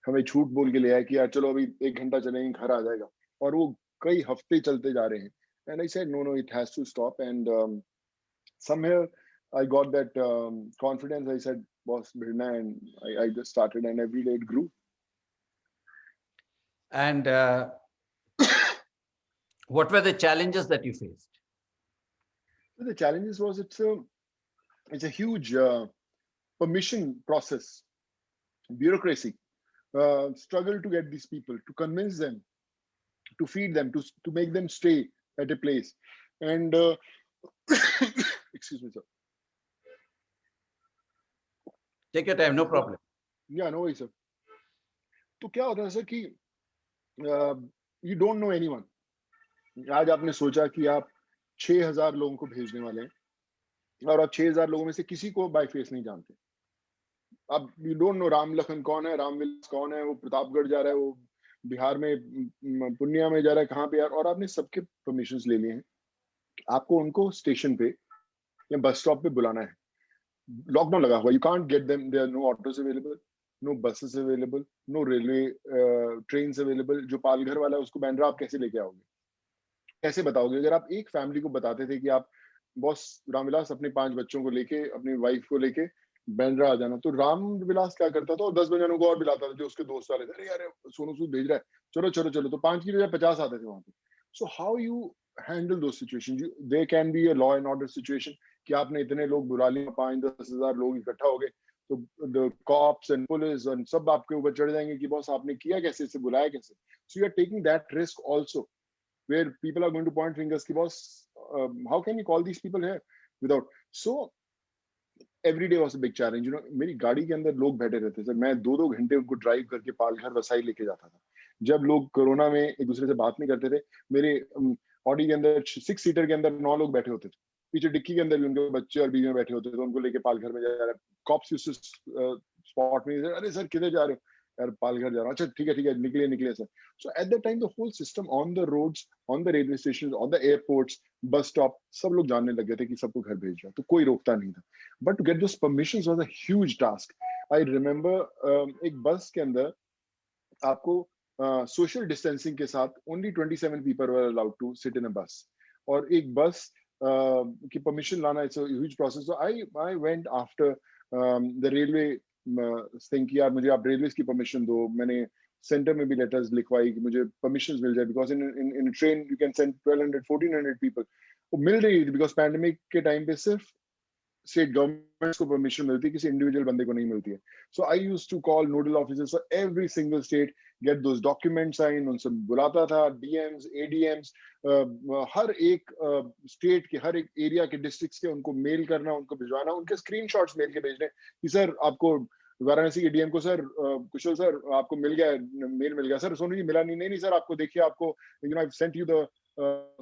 हमें झूठ बोल के ले आए कि यार चलो अभी 1 घंटा चलेंगे, घर आ जाएगा, और वो कई हफ्ते चलते जा रहे हैं. And I said, no, it has to stop. And somewhere I got that confidence. I said, boss, bhirna, and I just started, and every day it grew. And what were the challenges that you faced? So the challenges was it's a huge permission process, bureaucracy, struggle to get these people, to convince them, to feed them, to make them stay at a place. And excuse me, sir. Take your time, no problem. Yeah, no worries, sir. तो क्या होता है sir कि you don't know anyone. आज आपने सोचा कि आप 6,000 लोगों को भेजने वाले हैं और आप 6,000 लोगों में से किसी को बाय फेस नहीं जानते. अब you don't know Ram Lakhan कौन है, रामविलास कौन है, वो प्रतापगढ़ जा रहा है, वो बिहार में पूर्णिया में जा रहा है, कहाँ पे यार, और आपने सबके परमिशंस ले लिए हैं. आपको उनको स्टेशन पे या बस स्टॉप पे बुलाना है. लॉकडाउन लगा हुआ, you can't get them, there are no autos available, no buses available, no railway trains available. जो पालघर वाला है उसको बांद्रा आप कैसे लेके आओगे, कैसे बताओगे? अगर आप एक फैमिली को बताते थे कि आप बॉस रामविलास अपने 5 बच्चों को लेके, अपनी वाइफ को लेके बांद्रा आ जाना, तो रामविलास क्या करता था, और 10 जनों को और बुलाता था जो उसके दोस्त वाले थे. अरे यार सोनू सूद भेज रहा है, चलो चलो चलो, तो 5 की बजाय 50 आते थे वहां पे. सो हाउ यू हैंडल दो situation? They can be a law and order situation कि आपने इतने लोग बुला लिए, 5-10 हजार लोग इकट्ठा हो गए, तो द कॉप्स एंड पुलिस एंड सब आपके ऊपर चढ़ जाएंगे कि बॉस आपने किया कैसे, इसे बुलाया कैसे. So you are taking that risk also, where people are going to point fingers ki boss, how can you call these people here without. So every day was a big challenge. मेरी गाड़ी के अंदर लोग बैठे रहते थे, मैं 2-2 घंटे उनको ड्राइव करके पालघर वसाई लेके जाता था. जब लोग कोरोना में एक दूसरे से बात नहीं करते थे, मेरे ऑडी के अंदर 6 सीटर के अंदर 9 लोग बैठे होते थे, पीछे डिक्की के अंदर भी उनके बच्चे और बीवियां बैठे होते थे, उनको लेके पालघर में जा रहा है. कॉप्स यूज्ड टू स्पॉट मी, अरे सर किधर जा रहे हो, यार पालघर जा रहा हूँ. अच्छा ठीक है निकले sir. So at that time the whole system on the roads, on the railway stations, on the airports, bus stop, सब लोग जानने लग गए थे कि सबको घर भेज रहा है, तो कोई रोकता नहीं था. But to get those permissions was a huge task. I remember एक बस के अंदर आपको social distancing के साथ only 27 people were allowed to sit in a bus. और एक बस की permission लाना, it's a huge process. So I went after the railway think यार मुझे आप रेलवे की परमिशन दो. मैंने सेंटर में भी लेटर्स लिखवाई कि मुझे परमिशन मिल जाए, because in train you can send 1200-1400 people. वो मिल रही थी बिकॉज पैंडेमिक के टाइम पे सिर्फ स्टेट गवर्नमेंट्स को परमिशन मिलती है, किसी इंडिविजुअल बंदे को नहीं मिलती है. So I used to call nodal officers for every single state, get those documents sign, उनसे बुलाता था, डीएम्स, एडीएम्स, हर एक स्टेट के, हर एक एरिया के, डिस्ट्रिक्ट्स के, उनको मेल करना, उनको भिजवाना, उनके स्क्रीनशॉट्स मेल के भेजने कि सर आपको वाराणसी के डीएम को, सर कुशल सर आपको मिल गया, मेल मिल गया. सर सोनू जी मिला नहीं. नहीं सर आपको देखिए, आपको you know I sent you the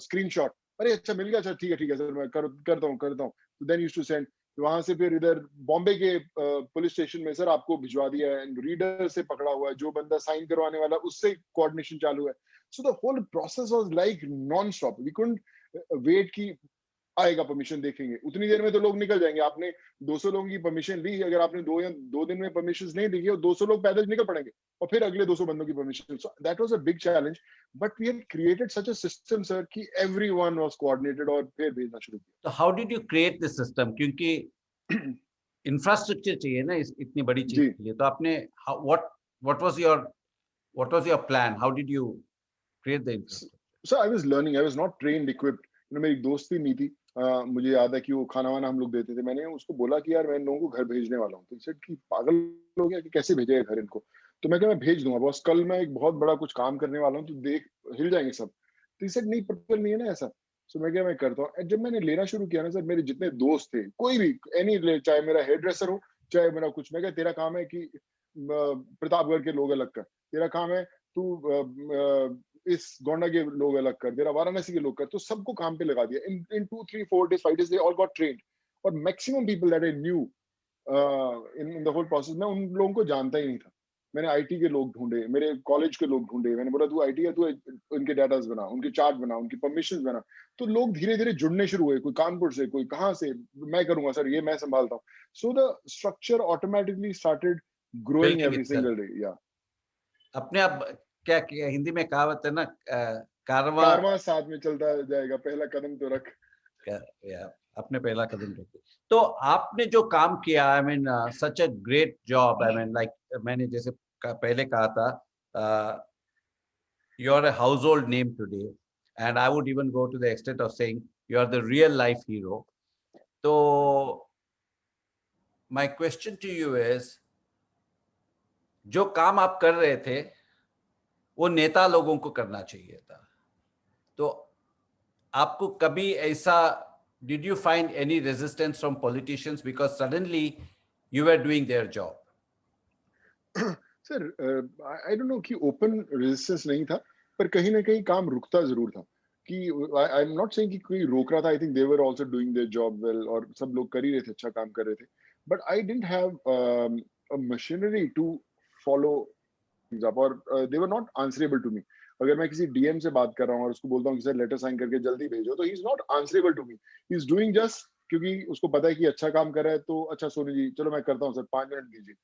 screenshot. अरे अच्छा मिल गया, अच्छा ठीक है सर, मैं करता हूँ. तो देन यूज्ड टू सेंड. वहां से फिर इधर बॉम्बे के पुलिस स्टेशन में, सर आपको भिजवा दिया है, रीडर से पकड़ा हुआ है, जो बंदा साइन करवाने वाला उससे कोऑर्डिनेशन चालू है. So the whole process was like non stop. We couldn't wait कि आएगा परमिशन, देखेंगे, उतनी देर में तो लोग निकल जाएंगे. आपने 200 लोगों की परमिशन ली, अगर आपने 2 दिन में परमिशन नहीं दी और 200 लोग पैदल निकल पड़ेंगे और फिर अगले 200 बंदों की permission. So that was a big challenge, but we had created such a system sir कि एवरीवन वाज कोऑर्डिनेटेड, और फिर भेजना शुरू तो how did you create this system? क्योंकि किया. इंफ्रास्ट्रक्चर चाहिए ना इतनी बड़ी चीज जी. के लिए. तो आपने what was your plan? How did you create the infrastructure? So I was learning. I was not trained, equipped. मेरी एक दोस्त थी नीति, मुझे याद है कि वो खाना वाना हम लोग देते थे. मैंने उसको बोला कि यार मैं इन लोगों को घर भेजने वाला हूँ. तो सेड कि पागल हो गया कि कैसे भेजेगा घर इनको. तो मैं कहा मैं भेज दूंगा बॉस, कल मैं एक बहुत बड़ा कुछ काम करने वाला हूँ, तो देख हिल जाएंगे सब. तो सेड नहीं, पॉसिबल नहीं है ना ऐसा. सो मैं क्या, मैं करता हूँ. जब मैंने लेना शुरू किया ना सर, मेरे जितने दोस्त थे, कोई भी एनी, चाहे मेरा हेयर ड्रेसर हो, चाहे मेरा कुछ, मैं क्या तेरा काम है कि प्रतापगढ़ के लोग अलग कर, तेरा काम है तू इस गोंडा के लोग अलग कर, तेरा वाराणसी के लोग कर. तो सबको काम पे लगा दिया. इन 2 3 4 days 5 days they all got trained. और maximum people that I knew in the whole process, मैं उन लोगों को जानता ही नहीं था. मैंने आईटी के लोग ढूंढे, मेरे कॉलेज के लोग ढूंढे. मैंने बोला तू आईटी है, तू उनके डाटास बना, उनके चार्ट बना, उनकी परमिशन बना. तो लोग धीरे धीरे जुड़ने शुरू हुए, कोई कानपुर से, कोई कहाँ से. मैं करूंगा सर, ये मैं संभालता हूँ. So the structure automatically started growing building every itself single day. या अपने आप. क्या हिंदी में कहावत है ना, कारवां. कारवां साथ में चलता जाएगा, पहला कदम तो रख. या अपने पहला कदम रखिए. तो आपने जो काम किया, I mean such a great job. I mean like मैंने जैसे पहले कहा था, you are a household name today, and I would even go to the extent of saying you are the real life hero. So my question to you is, जो काम आप कर रहे थे वो नेता लोगों को करना चाहिए था. तो आपको कभी ऐसा, did you find any resistance from politicians because suddenly you were doing their job? Sir I don't no कि ओपन रेजिस्टेंस नहीं था, पर कहीं ना कहीं काम रुकता जरूर था. कि आई एम नॉट सेइंग कि कोई रोक रहा था. I think they were also doing their job well, और सब लोग कर ही रहे थे, अच्छा काम कर रहे थे. But I didn't have a machinery to follow things up, और they were not answerable to me. अगर मैं किसी डीएम से बात कर रहा हूँ और उसको बोलता हूँ कि सर लेटर साइन करके जल्दी भेजो, तो he is not answerable to me. He is doing just क्योंकि उसको पता है कि अच्छा काम कर रहा है, तो अच्छा सोनू जी चलो मैं करता हूँ सर, 5 मिनट दीजिए.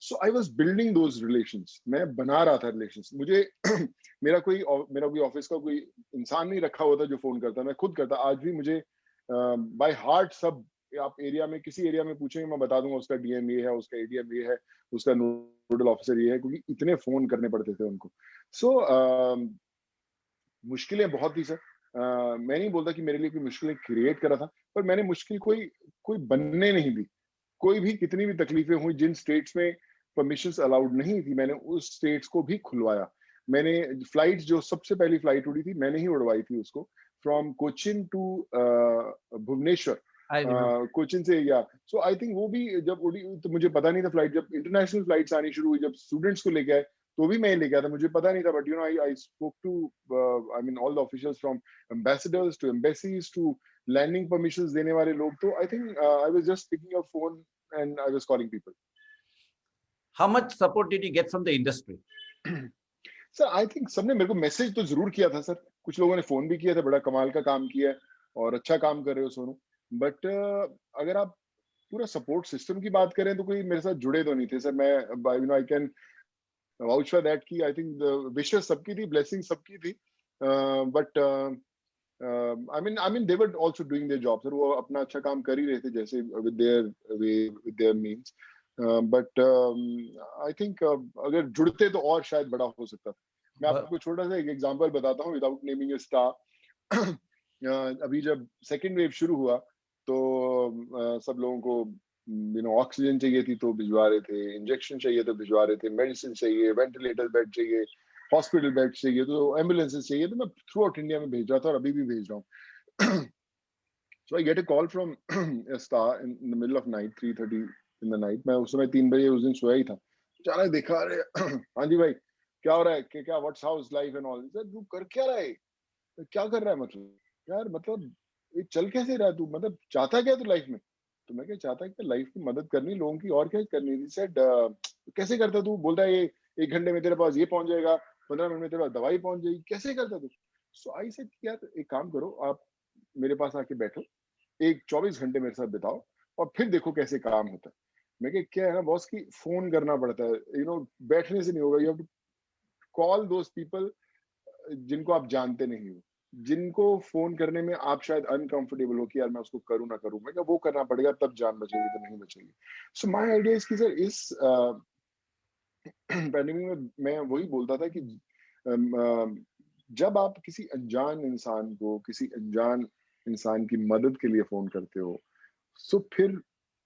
So I was building those relations. मैं बना रहा था रिलेशंस. मुझे मेरा कोई ऑफिस का कोई इंसान नहीं रखा हुआ था जो फोन करता, मैं खुद करता. आज भी मुझे बाय हार्ट सब, आप एरिया में किसी एरिया में पूछेंगे मैं बता दूंगा उसका डीएम ये है, उसका एडीएम ये है, उसका नोडल ऑफिसर ये है, क्योंकि इतने फोन करने पड़ते थे उनको. सो मुश्किलें बहुत थी सर. मैं नहीं बोलता कि मेरे लिए कोई मुश्किलें क्रिएट करा था, पर मैंने मुश्किल कोई बनने नहीं दी. कोई भी कितनी भी तकलीफें हुई, जिन स्टेट्स में परमिशंस अलाउड नहीं थी, मैंने उस स्टेट्स को भी खुलवाया. मैंने फ्लाइट, जो सबसे पहली फ्लाइट उड़ी थी, मैंने ही उड़वाई थी उसको, from Cochin to Bhubaneswar. I remember. Cochin से. या सो आई थिंक वो भी जब उड़ी तो मुझे पता नहीं था. फ्लाइट जब इंटरनेशनल फ्लाइट्स आनी शुरू हुई, जब स्टूडेंट्स को लेके आए, तो भी मैं लेके आया था, मुझे पता नहीं था. But you know I spoke to, I mean all the officials, from ambassadors to embassies to landing permissions देने वाले लोग. तो I think I was just picking up phone and I was calling people. How much support did you get from the industry? Sir I think सबने मेरे को message तो जरूर किया था सर. कुछ लोगों ने फोन भी किया था, बड़ा कमाल का काम किया है और अच्छा काम कर रहे हो सोनू. बट अगर आप पूरा सपोर्ट सिस्टम की बात करें तो कोई मेरे साथ जुड़े तो नहीं थे सर. मैं you know I can vouch for that कि आई थिंक द विशेस सबकी थी, ब्लेसिंग सबकी थी. But I mean they were also doing their job sir. वो अपना अच्छा काम कर ही रहे थे, जैसे with their way, with their means. But I think अगर जुड़ते तो और शायद बड़ा हो सकता था. मैं आपको छोटा सा एक एग्जांपल बताता हूँ विदाउट नेमिंग ए स्टार. अभी जब सेकेंड वेव शुरू हुआ, तो सब लोगों को ऑक्सीजन चाहिए थी तो भिजवा रहे थे, इंजेक्शन चाहिए तो भिजवा रहे थे, मेडिसिन चाहिए, वेंटिलेटर बेड चाहिए, हॉस्पिटल बेड चाहिए, तो एम्बुलेंसेस चाहिए, तो मैं थ्रू आउट इंडिया में भेज रहा था और अभी भी भेज रहा हूँ. So I get a call from a star in the middle of night, 3:30 in the night. मैं उस समय 3 बजे उस दिन सोया ही था. अचानक देखा, अरे हाँ जी भाई, क्या हो रहा है, क्या what's house life and all. Sir तू कर क्या रहा है, क्या कर रहा है, मतलब यार, मतलब ये चल कैसे रहा है तू, मतलब चाहता क्या तू लाइफ में. तो मैं क्या चाहता है कि लाइफ में मदद करनी लोगों की, और क्या करनी. सेड कैसे करता तू, बोलता है ये 1 घंटे में तेरे पास ये पहुंच जाएगा, 15 मिनट में तेरे पास दवाई पहुंच जाएगी, कैसे करता तू. सो आई सेड यार एक काम करो, आप मेरे पास आके बैठो, एक 24 घंटे मेरे साथ बिताओ और फिर देखो कैसे काम होता है. मैं क्या है ना बॉस की, फोन करना पड़ता है, बैठने से नहीं होगा. You have to call those people जिनको आप जानते नहीं हो, जिनको फोन करने में आप शायद अनकंफर्टेबल हो कि यार मैं उसको करूं ना करूं. मैं वो करना पड़ेगा, तब जान बचेगी, तो नहीं बचेगी. सो माय आइडिया इज कि सर इस पैंडेमिक में मैं वही बोलता था कि जब आप किसी अनजान इंसान को, किसी अनजान इंसान की मदद के लिए फोन करते हो, सो फिर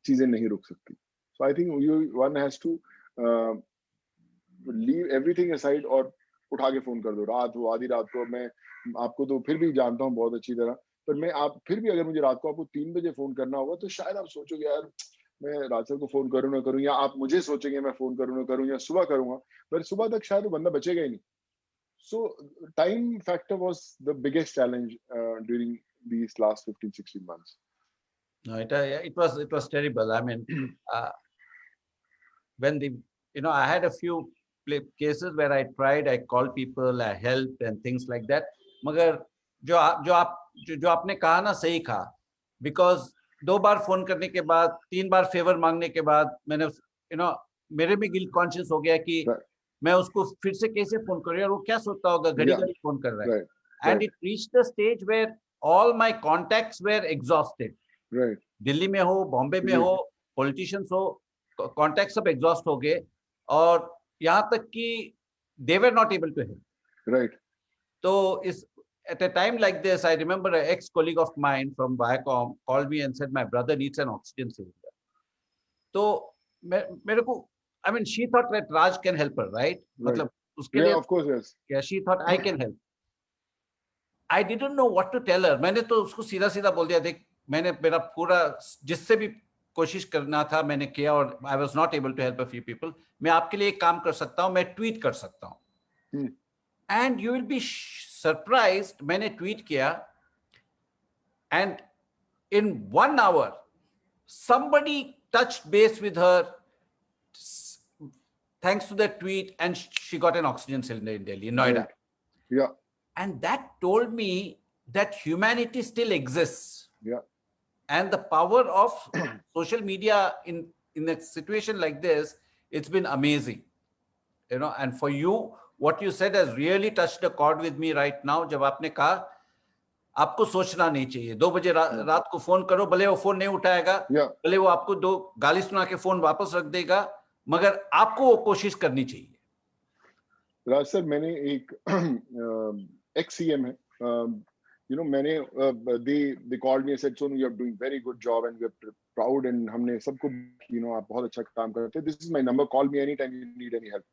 चीजें नहीं रुक सकती. So I think you one has to leave everything aside और उठा के फोन कर दो. रात हो, आधी रात को. मैं आपको तो फिर भी जानता हूँ बहुत अच्छी तरह, पर मैं आप फिर भी अगर मुझे रात को आपको 3 बजे फोन करना होगा, तो शायद आप सोचोगे यार मैं रात को फोन करूँ ना करूँ, या आप मुझे सोचेंगे मैं फोन करूँ ना करूँ, या सुबह करूंगा, पर सुबह तक शायद वो बंदा बचेगा ही नहीं. So time factor was the biggest challenge during these last 15-16 months. No, it was terrible. I mean, when I had a few cases where I tried, I called people, I helped and things like that. मगर जो आपने कहा ना, सही कहा. Because 2 bar phone करने के बाद, 3 बार फेवर मांगने के बाद, मैंने मेरे भी गिल्ट कॉन्शियस हो गया कि Right. मैं उसको फिर से कैसे फोन करूँ यार, वो क्या सोचता होगा, घड़ी Yeah. घड़ी फोन कर रहा है. Right. And it reached the stage where all my contacts were exhausted. Right. Delhi में हो, बॉम्बे में हो, पॉलिटिशियंस हो, कॉन्टैक्ट सब एग्जॉस्ट हो गए, और यहाँ तक कि they were not able to help. Right. तो at a time like this, I remember an ex-colleague of mine from Viacom called me and said, my brother needs an oxygen cylinder. तो मेरे को, I mean, she thought that Raj can help her, right? मतलब उसके लिए, of course, yes. Yeah, she thought I can help. I didn't know what to tell her. मैंने तो उसको सीधा सीधा बोल दिया, देख, मैंने मेरा पूरा जिससे भी कोशिश करना था मैंने किया, और I was not able to help a few people. मैं आपके लिए एक काम कर सकता हूँ, मैं ट्वीट कर सकता हूँ. And you will be surprised, मैंने ट्वीट किया, and in 1 hour somebody touched base with her thanks to that tweet, and she got an oxygen cylinder in Delhi, in Noida. Right. Yeah. And that told me that humanity still exists. Yeah. And the power of social media in a situation like this, it's been amazing. And for you, what you said has really touched a chord with me right now. जब आपने कहा आपको सोचना नहीं चाहिए, 2 बजे रात को फोन करो, भले वो फोन नहीं उठाएगा, भले वो आपको 2 गाली सुना के फोन वापस रख देगा, मगर आपको वो कोशिश करनी चाहिए. राज सर, मैंने एक एक्स सीएम है, मैंने they called me and said, Sonu, you are doing very good job and we are proud, and हमने सबको आप बहुत अच्छा काम करते हैं. This is my number, call me anytime you need any help.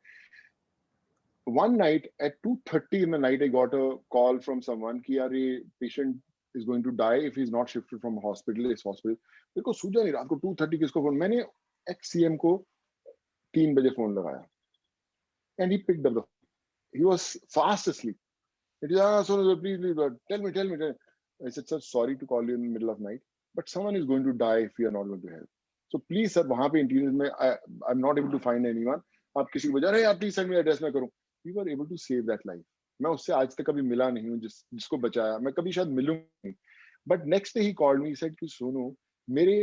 One night at 2:30 in the night, I got a call from someone कि यार ये patient is going to die if he's not shifted from hospital, इस hospital. मेरे को सूझा नहीं रात को 2:30 किसको फोन. मैंने एक्स सीएम को 3 बजे फोन लगाया, and he picked up the phone. He was fast asleep. It is, Sonu, please, tell me. I said, sir, sorry to call you in the middle of night, but someone is going to die if you are not going to help. So please, sir, वहाँ पे interior में I'm not able to find anyone. आप किसी को बजा रहे हैं, please send me address, मैं करूँ. We were able to save that life. मैं उससे आज तक कभी मिला नहीं हूँ जिसको बचाया. मैं कभी शायद मिलूंगा नहीं. But next day he called me. He said कि सोनू, मेरे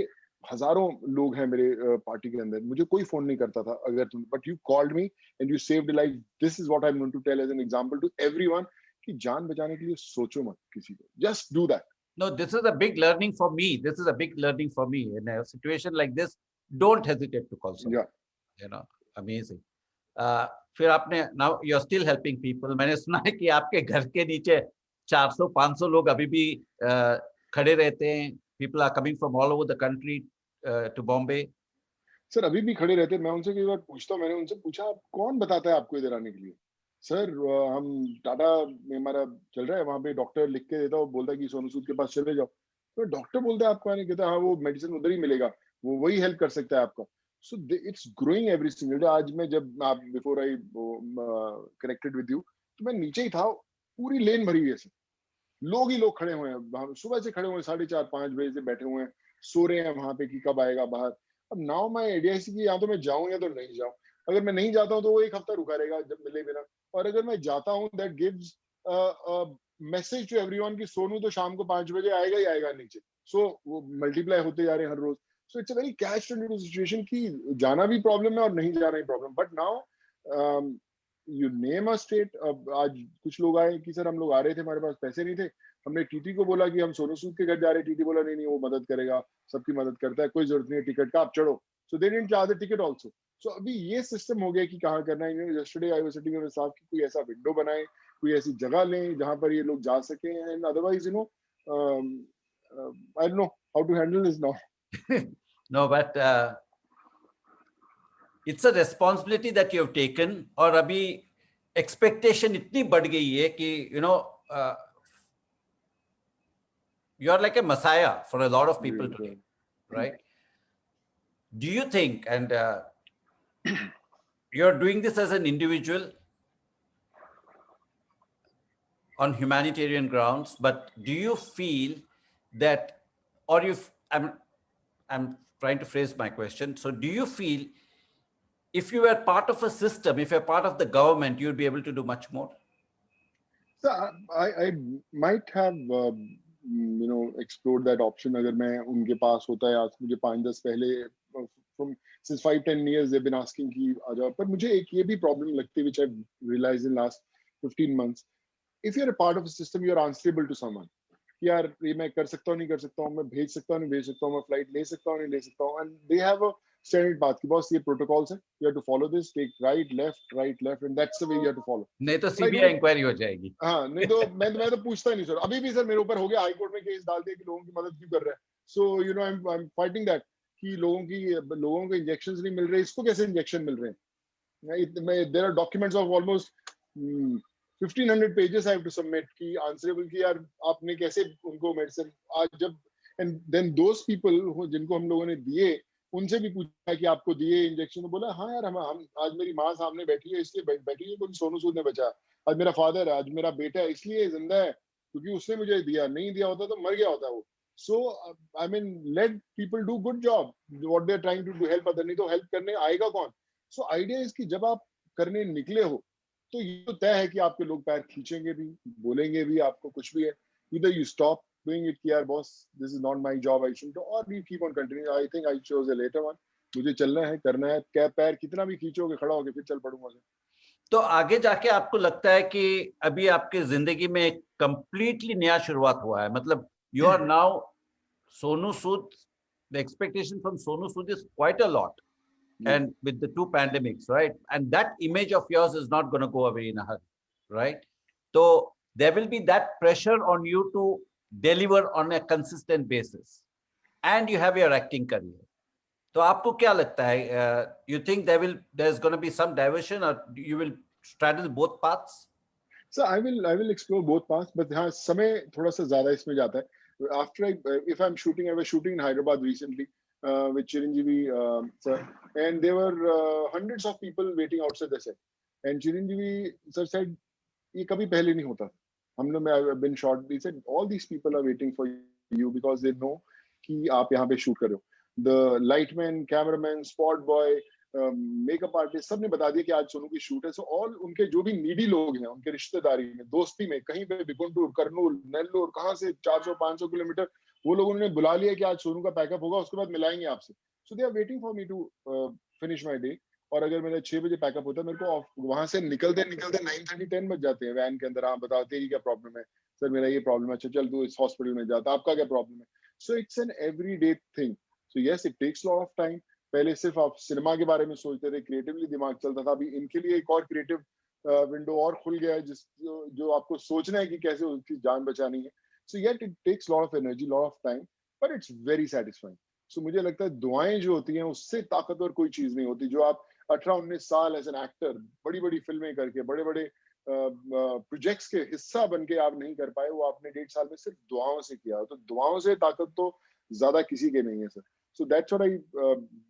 हजारों लोग हैं मेरे पार्टी के अंदर, मुझे कोई फोन नहीं करता था अगर तुम, but you called me and you saved a life. This is what I'm going to tell as an example to everyone कि जान बचाने के लिए सोचो मत किसी को. Just do that. No, this is a big learning for me. This is a big learning for me. In a situation like this, don't hesitate to call someone. Yeah. Amazing. फिर आपने, now you're still helping people. मैंने सुना है कि आपके घर के नीचे 400-500 लोग अभी भी खड़े रहते हैं, People are coming from all over the country to Bombay. Sir अभी भी खड़े रहते हैं, मैं उनसे कई बार पूछता हूँ, मैंने उनसे पूछा आप कौन बताता है आपको इधर आने के लिए? सर हम टाटा में हमारा चल रहा है, वहाँ पे डॉक्टर लिख के देता है, वो बोलता है कि सोनू सूद के पास चले जाओ। तो डॉक्टर बोलता है आपको आने, कहता है हाँ वो मेडिसिन उधर ही मिलेगा, वो वही हेल्प कर सकता है आपका। So it's growing every single day. आज मैं जब आप before I connected with you, तो मैं नीचे ही था, पूरी लेन भरी हुई है सर, लोग ही लोग खड़े हुए हैं, सुबह से खड़े हुए हैं, 4:30-5 बजे से बैठे हुए हैं, सो रहे हैं वहां पे कि कब आएगा बाहर। अब नाउ माई आइडिया है कि या तो मैं जाऊं या तो नहीं जाऊं। अगर मैं नहीं जाता हूं तो वो एक हफ्ता रुका रहेगा जब मिले बिना, और अगर मैं जाता हूं that gives message to everyone कि सोनू तो शाम को 5 बजे आएगा ही आएगा नीचे। सो वो मल्टीप्लाई होते जा रहे हैं हर रोज। So it's a very catch situation कि जाना भी प्रॉब्लम है और नहीं जाना ही problem. But now you name a state. अब आज कुछ लोग आए कि सर हम लोग आ रहे थे, हमारे पास पैसे नहीं थे, हमने टीटी को बोला कि हम सोनू सूद के घर जा रहे हैं, टीटी बोला नहीं नहीं वो मदद करेगा, सबकी मदद करता है, कोई जरूरत नहीं है टिकट का, आप चढ़ो। So they didn't charge the ticket also. So अभी ये सिस्टम हो गया कि कहाँ करना है। Yesterday I was sitting with साहब कि कोई ऐसा विंडो बनाए, कोई ऐसी जगह लें जहां पर ये लोग जा सकें, and otherwise you know I don't know how to handle this now. No, but it's a responsibility that you have taken. और अभी expectation इतनी बढ़ गई है कि you know you are like a messiah for a lot of people today, right? Do you think, and you're doing this as an individual on humanitarian grounds, but do you feel that, or I'm trying to phrase my question. So do you feel if you were part of a system, if you're part of the government, you'd be able to do much more? So I might have explored that option अगर मैं उनके पास होता है। आज मुझे 5-10 पहले from since 5-10 years they've been asking कि आ जाओ। पर मुझे एक ये भी प्रॉब्लम लगती है which I've realized in last 15 months. If you're a part of a system, you are answerable to someone. यार ये मैं कर सकता हूँ नहीं कर सकता हूँ, मैं भेज सकता हूँ नहीं भेज सकता हूँ, मैं फ्लाइट ले सकता हूँ नहीं ले सकता हूँ, and they have a standard path कि बॉस ये प्रोटोकॉल्स है, you have to follow this, take right left and that's the way you have to follow. नहीं तो सीबीआई इंक्वायरी हो जाएगी। हाँ नहीं तो मैं तो पूछता ही नहीं सर। अभी भी सर मेरे ऊपर हो गया, हाई कोर्ट में केस डाल दिया कि लोगों की मदद क्यों कर रहा है। So you know I am fighting that कि लोगों को इंजेक्शंस नहीं मिल रहे, इसको कैसे इंजेक्शन मिल रहे हैं। There are documents of almost 1500 pages I have to submit कि आंसरेबल कि यार आपने कैसे उनको मेडिसिन आज जब, एंड देन दोस पीपल जिनको हम लोगों ने दिए उनसे भी पूछा कि आपको दिए इंजेक्शन, तो बोला हाँ यार हम आज मेरी माँ सामने बैठी है इसलिए बैठी है क्योंकि सोनू सूद ने बचाया। आज मेरा फादर है, आज मेरा बेटा है इसलिए जिंदा है क्योंकि उसने मुझे दिया, नहीं दिया होता तो मर गया होता वो। So I mean let people do good job what they are trying to do, help other. नहीं तो हेल्प करने आएगा कौन? सो आइडिया इज कि जब आप करने निकले हो तो ये तो तय है कि आपके लोग पैर खींचेंगे भी, बोलेंगे भी, आपको कुछ भी है। Either you stop doing it कि यार boss this is not my job I should do, or you keep on continuing. I think I chose a later one. मुझे चलना है, करना है, क्या पैर कितना भी खींचोगे खड़ा होके फिर चल पड़ूंगा। तो आगे जाके आपको लगता है कि अभी आपकी जिंदगी में एक कंप्लीटली नया शुरुआत हुआ है, मतलब you are now Sonu Sood, the expectation from Sonu Sood is quite a lot, and with the 2 pandemics, right? And that image of yours is not going to go away in a hurry, right? So there will be that pressure on you to deliver on a consistent basis, and you have your acting career. तो आपको क्या लगता है, you think there's going to be some diversion, or you will straddle both paths? So I will explore both paths, but हाँ समय थोड़ा सा ज्यादा इसमें जाता है. After if I'm shooting, I was shooting in Hyderabad recently with Chiranjeevi sir, and there were hundreds of people waiting outside the set, and Chiranjeevi sir said ये कभी पहले नहीं होता. हम लोग I've been shot. He said all these people are waiting for you because they know कि आप यहाँ पे शूट कर रहे हो. The lightman, cameraman, spot boy, makeup artist सब ने बता दिया कि आज सोनू की शूट है. सो ऑल उनके जो भी नीडी लोग हैं उनके रिश्तेदारी में, दोस्ती में, कहीं पे भी गुंटूर, कर्नूल, नेल्लोर, कहाँ से 400-500 किलोमीटर वो लोगों ने बुला लिया कि आज सोनू का पैकअप होगा, उसके बाद मिलाएंगे आपसे. So they are waiting for me to finish my day. और अगर मेरा 6 बजे पैकअप होता है, मेरे को वहां से निकलते 9:30-10 बज जाते हैं वैन के अंदर. हाँ बताओ तेरी क्या प्रॉब्लम है? सर मेरा ये प्रॉब्लम है. अच्छा चल तू इस हॉस्पिटल में जाता, आपका क्या प्रॉब्लम है? So it's an everyday thing. So yes it takes lot of time. पहले सिर्फ आप सिनेमा के बारे में सोचते थे, क्रिएटिवली दिमाग चलता था. अभी इनके लिए एक और क्रिएटिव विंडो और खुल गया है जो आपको सोचना है कि कैसे उसकी जान बचानी है. So yet it takes lot of energy, lot of time. but it's very satisfying. So मुझे लगता है दुआएं जो होती हैं उससे ताकतवर कोई चीज नहीं होती. जो आप 18-19 साल एज एन एक्टर बड़ी बड़ी फिल्में करके बड़े बड़े प्रोजेक्ट्स के हिस्सा बन के आप नहीं कर पाए, वो आपने 1.5 साल में सिर्फ दुआओं से किया. तो दुआओं से ताकत तो ज्यादा किसी के नहीं है sir. So that's what I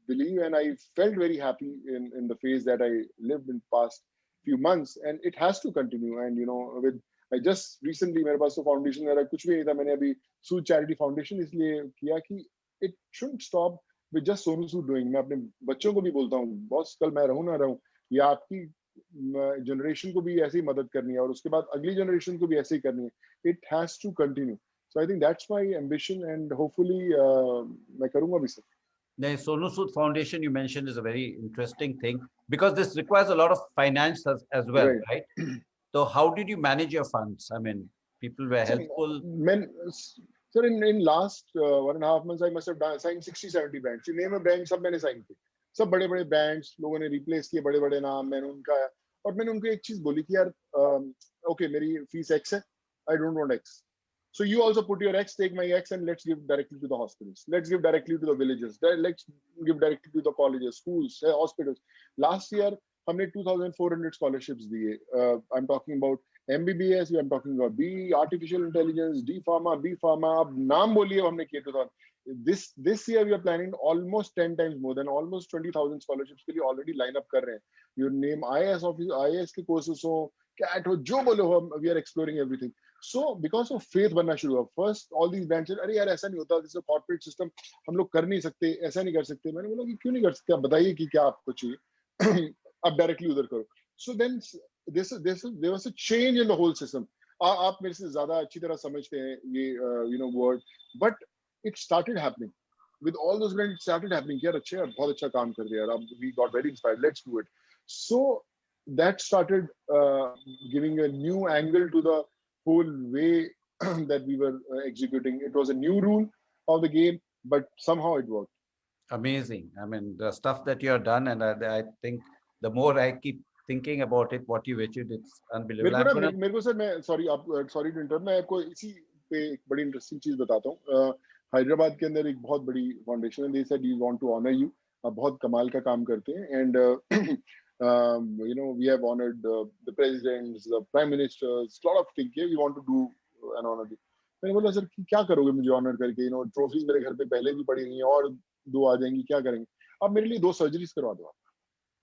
believe, and I felt very happy in the phase that I lived in past few months, and it has to continue. And with I just recently मेरे पास तो foundation मेरा कुछ भी नहीं था, मैंने अभी सूद charity foundation इसलिए किया कि it shouldn't stop with just Sonu Sood doing. मैं अपने बच्चों को भी बोलता हूँ, बॉस कल मैं रहूँ ना रहूँ, या आपकी जनरेशन को भी ऐसे ही मदद करनी है और उसके बाद अगली जनरेशन को भी ऐसे ही करनी है. It has to continue. So I think that's my ambition, and hopefully मैं करूँगा भी sir. The Sonu Sood Foundation you mentioned is a very interesting thing because this requires a lot of finance as well, right? So how did you manage your funds? I mean, people were helpful. Sir, in last 1.5 months, I must have signed 60-70 brands. You name a brand, सब मैंने sign किए. सब बड़े-बड़े brands लोगों ने replace किए, बड़े-बड़े नाम मैंने उनका, और मैंने उनको एक चीज बोली कि यार okay, मेरी fees X है, I don't want X. So you also put your X, take my X, and let's give directly to the hospitals. Let's give directly to the villages. Let's give directly to the colleges, schools, hospitals. Last year, हमने 2,400 scholarships दिए. I'm talking about MBBS, I'm talking about B, Artificial Intelligence, D Pharma, B Pharma. अब नाम बोलिए हमने किए 2000. This year we are planning almost 10 times more than almost 20,000 scholarships के लिए already line up कर रहे हैं. You name IAS office, IAS के courses हो, CAT हो, जो बोले हो, we are exploring everything. So because of faith बनना शुरू हुआ. First all these branches, अरे यार ऐसा नहीं होता, this is a corporate system, हम लोग कर नहीं सकते, ऐसा नहीं कर सकते. मैंने बोला कि क्यों नहीं कर सकते, आप बताइए कि क्या आपको चाहिए, आप डायरेक्टली उधर करो. So then there was a change in the whole system. आप मेरे से ज्यादा अच्छी तरह समझते हैं ये word, but it started happening with all those brands. It started happening. यार अच्छे, यार बहुत अच्छा काम कर दिया यार. We got very inspired. Let's do it. So that started giving a new angle to the whole way that we were executing. It was a new rule of the game, but somehow it worked. Amazing. I mean, the stuff that you have done, and I think the more I keep thinking about it, what you achieved, it's unbelievable. मेरे को sir, मैं sorry to interrupt, मैं आपको इसी पे एक बड़ी interesting चीज बताता हूँ. हैदराबाद के अंदर एक बहुत बड़ी फाउंडेशन है. They said we want to honor you. आप बहुत कमाल का काम करते हैं, and we have honored the presidents, the prime ministers, lot of things. We want to do an honor. मैंने बोला सर क्या करोगे मुझे ऑनर करके, ट्रॉफीज मेरे घर पे पहले भी पड़ी हुई हैं और 2 आ जाएंगी, क्या करेंगे. अब मेरे लिए 2 सर्जरीज करवा दो आप.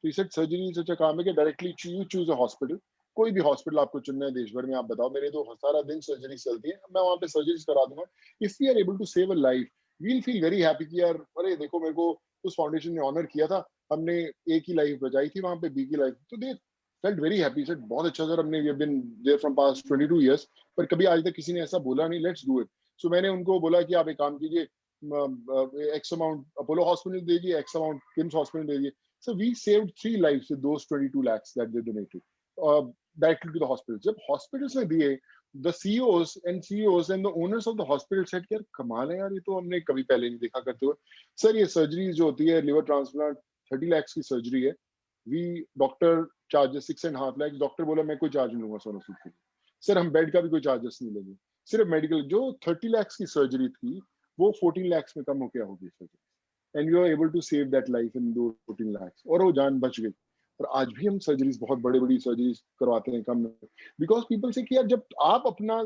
तो इसे सर्जरी से अच्छा काम है कि directly you choose a hospital. कोई भी हॉस्पिटल आपको चुनना है देश भर में, आप बताओ, मेरे तो सारा दिन सर्जरी चलती है, मैं वहां पे सर्जरीज करा दूंगा. If we are able to save a life, we'll feel very happy कि यार अरे देखो मेरे को उस फाउंडेशन ने ऑनर किया था, हमने A की लाइफ बचाई थी, वहां पे B की लाइफ. तो they felt very happy. Sir बहुत अच्छा सर, हमने we have been there from past 22 years, पर कभी आज तक किसी ने ऐसा बोला नहीं, लेट्स डू इट. सो मैंने उनको बोला कि आप एक काम कीजिए, X amount अपोलो हॉस्पिटल दे दीजिए, X amount किम्स हॉस्पिटल दे दीजिए. So we saved 3 lives with those 22 lakhs that they donated directly to the hospitals. जब hospitals में दिए, the CEOs and the owners of the hospital said यार कमाल है यार, ये तो हमने कभी पहले नहीं देखा करते हुए. सर ये सर्जरी जो होती है लिवर ट्रांसप्लांट 30 lakhs की सर्जरी है. Doctor charges 6.5 lakhs. डॉक्टर बोला मैं कोई चार्ज नहीं लूंगा सोनू सूद के लिए. सर हम बेड का भी कोई चार्जेस नहीं लेंगे, सिर्फ मेडिकल. जो 30 lakhs की सर्जरी थी वो 14 lakhs में कम होकर होगी surgery. And you are able to save that life in those 14 lakhs. और वो जान बच गई. और आज भी हम सर्जरीज, बहुत बड़ी सर्जरीज करवाते हैं कम में, बिकॉज पीपल से कि यार जब आप अपना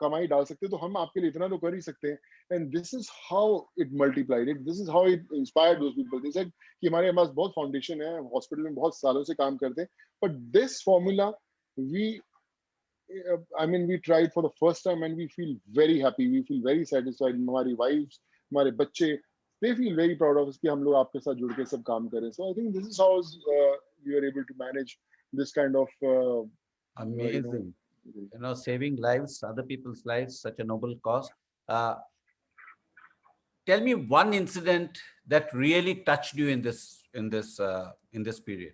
कमाई डाल सकते हैं तो हम आपके लिए इतना तो कर ही सकते हैं. And this is how it multiplied it, this is how it inspired those people. They said कि हमारे पास बहुत फाउंडेशन है, हॉस्पिटल में बहुत सालों से काम करते हैं, but this formula we tried for the first time and we feel very happy, we feel very satisfied. हमारी wives, हमारे बच्चे, they feel very proud of us कि हम लोग आपके साथ जुड़ के सब काम करें. So I think this is how we are able to manage this kind of amazing, saving lives, other people's lives, such a noble cause. Tell me one incident that really touched you in this period.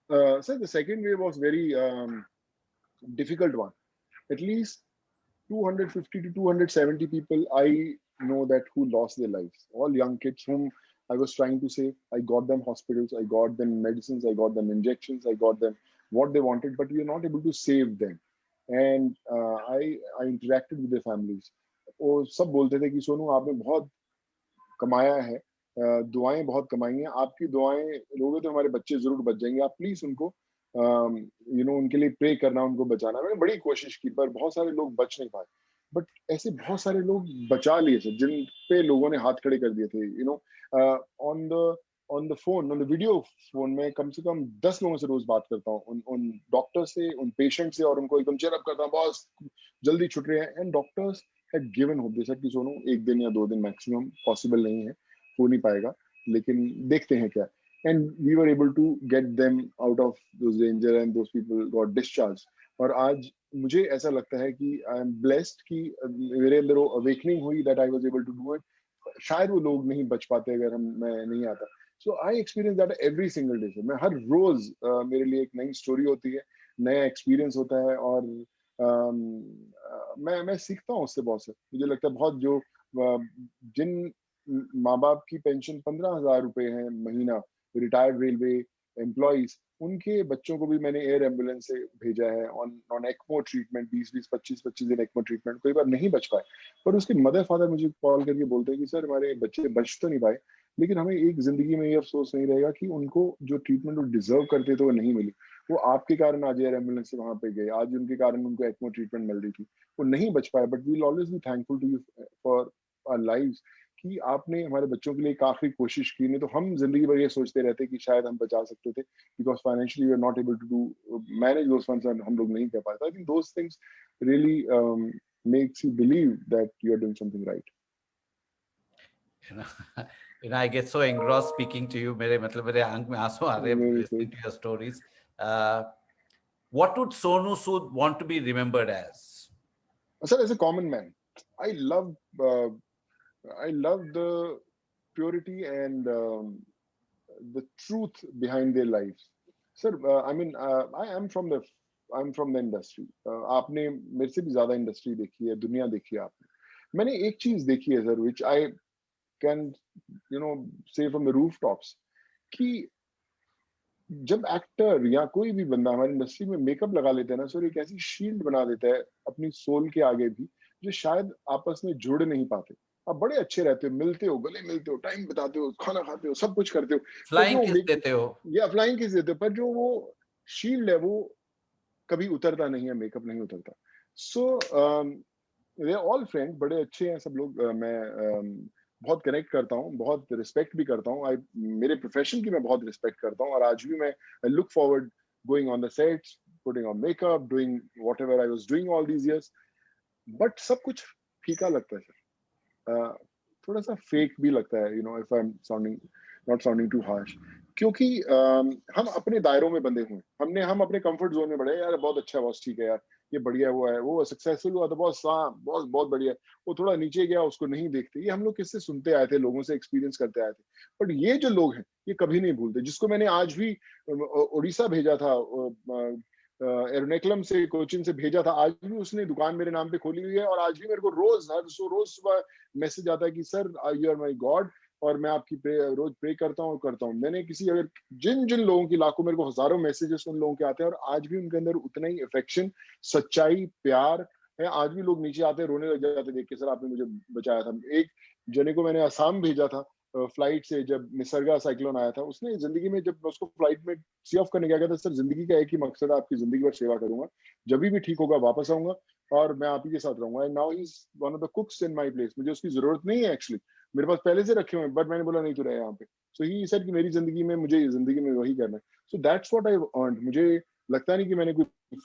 So the second wave was very difficult one. At least 250 to 270 people I know that who lost their lives. All young kids whom I was trying to save. I got them hospitals, I got them medicines, I got them injections, I got them what they wanted, but we are not able to save them. And I interacted with their families. वो सब बोलते थे कि सोनू आपने बहुत कमाया है, दुआएं बहुत कमाई हैं, आपकी दुआएं लोगे तो हमारे बच्चे जरूर बच जाएंगे, आप प्लीज उनको उनके लिए प्रे करना, उनको बचाना। मैंने बड़ी कोशिश की पर बहुत सारे लोग बच नहीं पाए। बट ऐसे बहुत सारे लोग बचा लिए थे जिन पे लोगों ने हाथ खड़े कर दिए थे। On the phone, on the video phone में कम से कम 10 लोगों से रोज बात करता हूँ, उन डॉक्टर से, उन पेशेंट से, और उनको एकदम चेयरअप करता हूँ, बॉस जल्दी छुट रहे हैं। And doctors had given hope, जैसा कि सोनू 1 दिन या 2 दिन मैक्सिमम, पॉसिबल नहीं है, हो नहीं पाएगा, लेकिन देखते हैं क्या। And we were able to get them out of those danger and those people got discharge. और आज मुझे ऐसा लगता है कि आई एम ब्लेस्ड कि मेरे अंदर वो अवेकनिंग हुई, that I was able to do it. शायद वो लोग नहीं बच पाते अगर मैं नहीं आता। So I experience that every single day. मैं हर रोज मेरे लिए एक नई स्टोरी होती है, नया एक्सपीरियंस होता है, और मैं सीखता हूँ उससे बहुत से। मुझे लगता है बहुत जो जिन माँ बाप की पेंशन 15,000 रुपए है महीना, रिटायर्ड रेलवे एम्प्लॉइज, उनके बच्चों को भी मैंने एयर एम्बुलेंस से भेजा है ऑन ऑन एक्मो ट्रीटमेंट, 20-20, 25-25 दिन एक्मो ट्रीटमेंट। कई बार नहीं बच पाए, पर उसके मदर फादर मुझे कॉल करके बोलते हैं कि सर हमारे बच्चे बच तो नहीं पाए, लेकिन हमें एक जिंदगी में ये अफसोस नहीं रहेगा कि उनको जो ट्रीटमेंट वो डिजर्व करते थे वो नहीं मिली। वो आपके कारण आज एयर एम्बुलेंस से वहां पे गए, आज उनके कारण उनको एक्मो ट्रीटमेंट मिल रही थी, वो नहीं बच पाए। But we will always be thankful to you for our lives कि आपने हमारे बच्चों के लिए एक आखिरी कोशिश की। नहीं तो हम जिंदगी भर ये सोचते रहते कि शायद हम बचा सकते थे, because financially we are not able to do manage those funds, हम लोग नहीं कर पाए। I think those things really makes you believe that you are doing something right. You know, I get so engrossed speaking to you. मेरे आंख में आंसू आ रहे हैं Very listening good. to your stories. What would Sonu Sood want to be remembered as? Sir, as a common man, I love uh, I love the purity and the truth behind their lives. Sir, I mean, I'm from the industry. आपने मेरे से भी ज्यादा industry देखी है, दुनिया देखी है आपने। मैंने एक चीज देखी है sir, which I can say from the rooftops, कि जब एक्टर या कोई भी बंदा हमारी इंडस्ट्री में मेकअप लगा लेता है ना सर, एक ऐसी शील्ड बना देता है अपनी सोल के आगे भी, जो शायद आपस में जुड़ नहीं पाते। आप बड़े अच्छे रहते हो, मिलते हो, गले मिलते हो, टाइम बताते हो, खाना खाते हो, सब कुछ करते हो, पर Flying जो kiss देते हो? या फ्लाइंग किस देते हो, पर जो वो शील्ड है वो कभी उतरता नहीं है, मेकअप नहीं उतरता। सो दे आर ऑल फ्रेंड, बड़े अच्छे हैं सब लोग। मैं बहुत कनेक्ट करता हूँ, बहुत रिस्पेक्ट भी करता हूँ। मेरे प्रोफेशन की मैं बहुत रिस्पेक्ट करता हूँ, और आज भी मैं I look forward going on the sets, putting on makeup, doing whatever I was doing all these years. But सब कुछ फीका लगता है सर, थोड़ा सा फेक भी लगता है, if I am sounding not sounding too harsh. क्योंकि हम अपने दायरों में बंधे हुए हैं, हम अपने कंफर्ट जोन में बड़े, यार बहुत अच्छा है बॉस, ठीक है यार, ये बढ़िया हुआ है, वो सक्सेसफुल हुआ तो बॉस, हाँ बॉस बहुत बढ़िया है। वो थोड़ा नीचे गया, उसको नहीं देखते। ये हम लोग किससे सुनते आए थे, लोगों से एक्सपीरियंस करते आए थे। बट ये जो लोग हैं ये कभी नहीं भूलते। जिसको मैंने आज भी उड़ीसा भेजा था, एर्नाकुलम से, कोचिन से भेजा था, आज भी उसने दुकान मेरे नाम पे खोली हुई है, और आज भी मेरे को रोज सुबह मैसेज आता है कि sir you are my god, और मैं आपकी रोज प्रे करता हूँ। मैंने किसी, अगर जिन जिन लोगों की, लाखों, मेरे को हजारों मैसेजेस उन लोगों के आते हैं, और आज भी उनके अंदर उतना ही अफेक्शन, सच्चाई, प्यार है। आज भी लोग नीचे आते हैं, रोने लग जाते हैं देख के, सर आपने मुझे बचाया था। एक जने को मैंने असम भेजा था फ्लाइट से, जब निसर्गा साइक्लोन आया था, उसने जिंदगी में, जब उसको फ्लाइट में सी ऑफ करने गया था, सर जिंदगी का एक ही मकसद है, आपकी जिंदगी भर सेवा करूंगा, जब भी ठीक होगा वापस आऊंगा, और मैं आप ही के साथ रहूंगा। And now he is one of the कुक्स in my place. मुझे उसकी जरूरत नहीं है एक्चुअली, मेरे पास पहले से रखे हुए हैं, बट मैंने बोला नहीं, तो रहे यहाँ पे। सो ही सेड कि मेरी जिंदगी में, मुझे जिंदगी में वही करना है। So that's what I earned. मुझे लगता नहीं कि मैंने कोई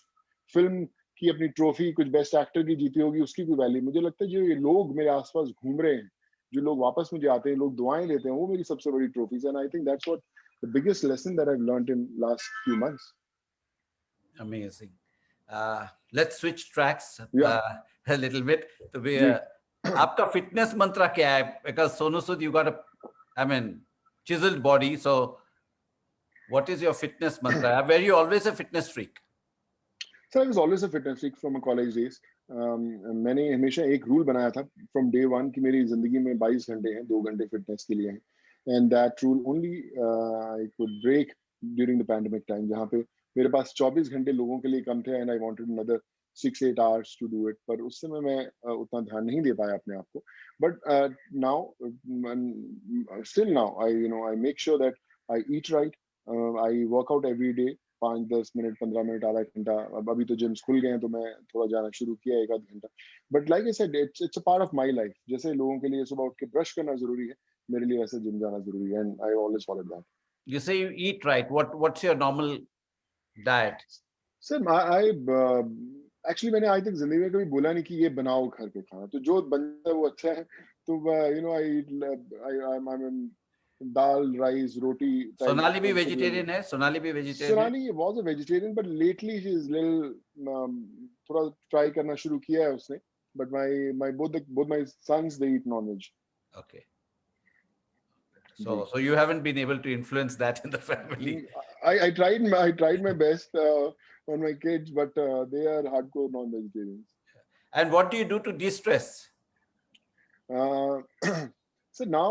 फिल्म की अपनी ट्रॉफी, कुछ बेस्ट एक्टर की जीती होगी, उसकी कोई वैल्यू। मुझे लगता है जो ये लोग मेरे आसपास घूम रहे हैं, जो लोग वापस मुझे आते हैं, लोग दुआएं लेते हैं, वो मेरी सबसे बड़ी trophies. And I think that's what the biggest lesson that I have learned in last few months. Amazing. Let's switch tracks या a little bit. तो भी जी। आपका फिटनेस मंत्र क्या है? Because Sonu Sood, you got a, I mean, chiseled body. So what is your fitness mantra? Were you always a fitness freak? So I was always a fitness freak from my college days. मैंने हमेशा एक rule बनाया था from day one कि मेरी जिंदगी में 22 घंटे हैं, 2 घंटे फिटनेस के लिए हैं। And that rule only I could break during the pandemic time, जहाँ पे मेरे पास 24 घंटे लोगों के लिए कम थे, and I wanted another 6-8 hours to do it. पर उस समय मैं उतना ध्यान नहीं दे पाया अपने आप को. But now, still now, I make sure that I eat right. I work out every day. 5-10 minute 15 minute आधा घंटा. अब अभी तो जिम्स खुल गए हैं तो मैं थोड़ा जाना शुरू किया 1 आध घंटा. But like I said, it's a part of my life. जैसे लोगों के लिए सुबह उठ के ब्रश करना जरूरी है, मेरे लिए वैसे जिम जाना जरूरी है. And I always follow that. You say you eat right. What's your normal diet? Sir I actually मैंने आज तक जिंदगी में कभी बोला नहीं कि ये बनाओ घर पे खाना. तो जो बन जाए वो अच्छा है. तो आई दाल राइस रोटी. Sonali भी vegetarian है? Sonali भी vegetarian है? Sonali was a vegetarian, but lately she's little थोड़ा try करना शुरू किया है उसने. But both my sons, they eat non-veg. Okay. So you haven't been able to influence that in the family. I tried my best on my kids, but they are hardcore non-vegetarians. And what do you do to de-stress? So now,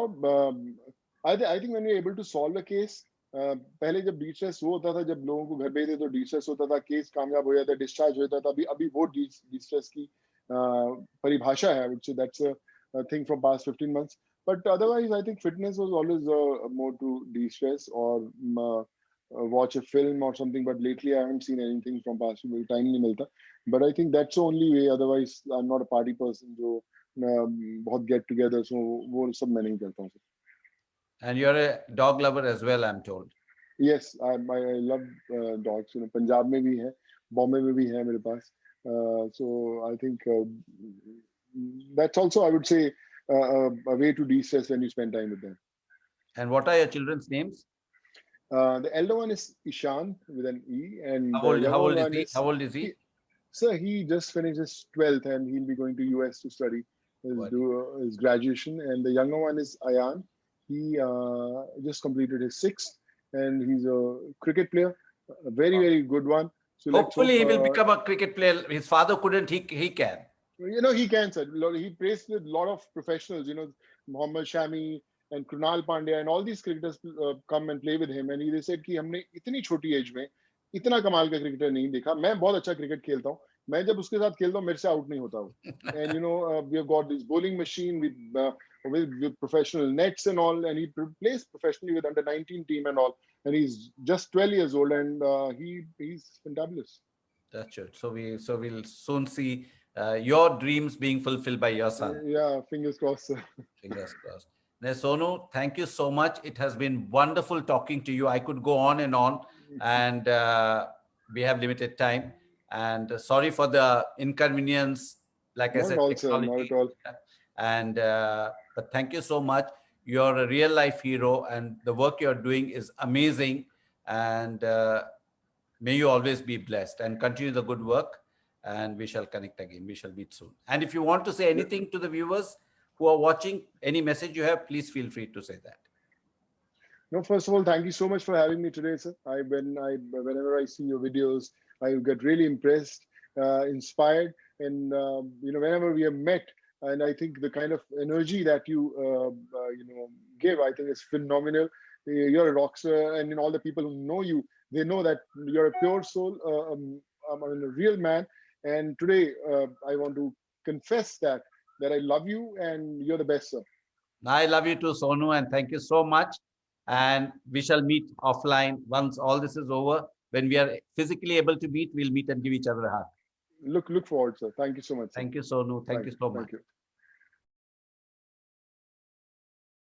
I think when we're able to solve a case, पहले जब distress वो होता था, जब लोगों को घर भेजते तो डिस्ट्रेस होता था, केस कामयाब हो जाता, डिस्चार्ज होता था. अभी वो डिस्ट्रेस की परिभाषा है. So that's a thing from past 15 months. But otherwise, I think fitness was always more to de-stress or watch a film or something. But lately, I haven't seen anything from past few. Time नहीं मिलता. But I think that's the only way. Otherwise, I'm not a party person. जो बहुत get together, so वो सब मैं नहीं करता हूँ. And you're a dog lover as well, I'm told. Yes, I love dogs. Punjab में भी है, Bombay में भी है मेरे पास. So I think that's also, I would say, a way to de-stress when you spend time with them. And what are your children's names? The elder one is Ishan with an E, and How old is he? Sir, he just finished his 12th, and he'll be going to US to study his graduation. And the younger one is Ayan. He just completed his 6th, and he's a cricket player, a very good one. So hopefully he will become a cricket player. His father couldn't, he can. He can, sir. He plays with a lot of professionals, Mohammad Shami and Krunal Pandya and all these cricketers come and play with him. And he said कि हमने इतनी छोटी as में इतना कमाल का cricketer नहीं देखा. मैं बहुत अच्छा क्रिकेट खेलता हूँ. मैं जब उसके साथ खेलता हूँ मेरे से आउट नहीं होता वो. And we have got this bowling machine with professional nets and all, and he plays professionally with under 19 team and all. And he's just 12 years old, and he's fantabulous. That's it. So we'll soon see your dreams being fulfilled by your son. Yeah, fingers crossed, sir. Fingers crossed. Now, Sonu, thank you so much. It has been wonderful talking to you. I could go on, and we have limited time. And sorry for the inconvenience. Like I said, technology. Not at all. And but thank you so much. You're a real life hero, and the work you're doing is amazing. And may you always be blessed and continue the good work. And we shall connect again. We shall meet soon. And if you want to say anything to the viewers who are watching, any message you have, please feel free to say that. No, first of all, thank you so much for having me today, sir. Whenever I see your videos, I get really impressed, inspired, and whenever we have met, and I think the kind of energy that you give, I think is phenomenal. You're a rock star, and all the people who know you, they know that you're a pure soul, a real man. And today, I want to confess that I love you, and you're the best, sir. I love you too, Sonu, and thank you so much. And we shall meet offline once all this is over. When we are physically able to meet, we'll meet and give each other a hug. Look forward, sir. Thank you so much, sir. Thank you, Sonu. Thank you so much. Thank you.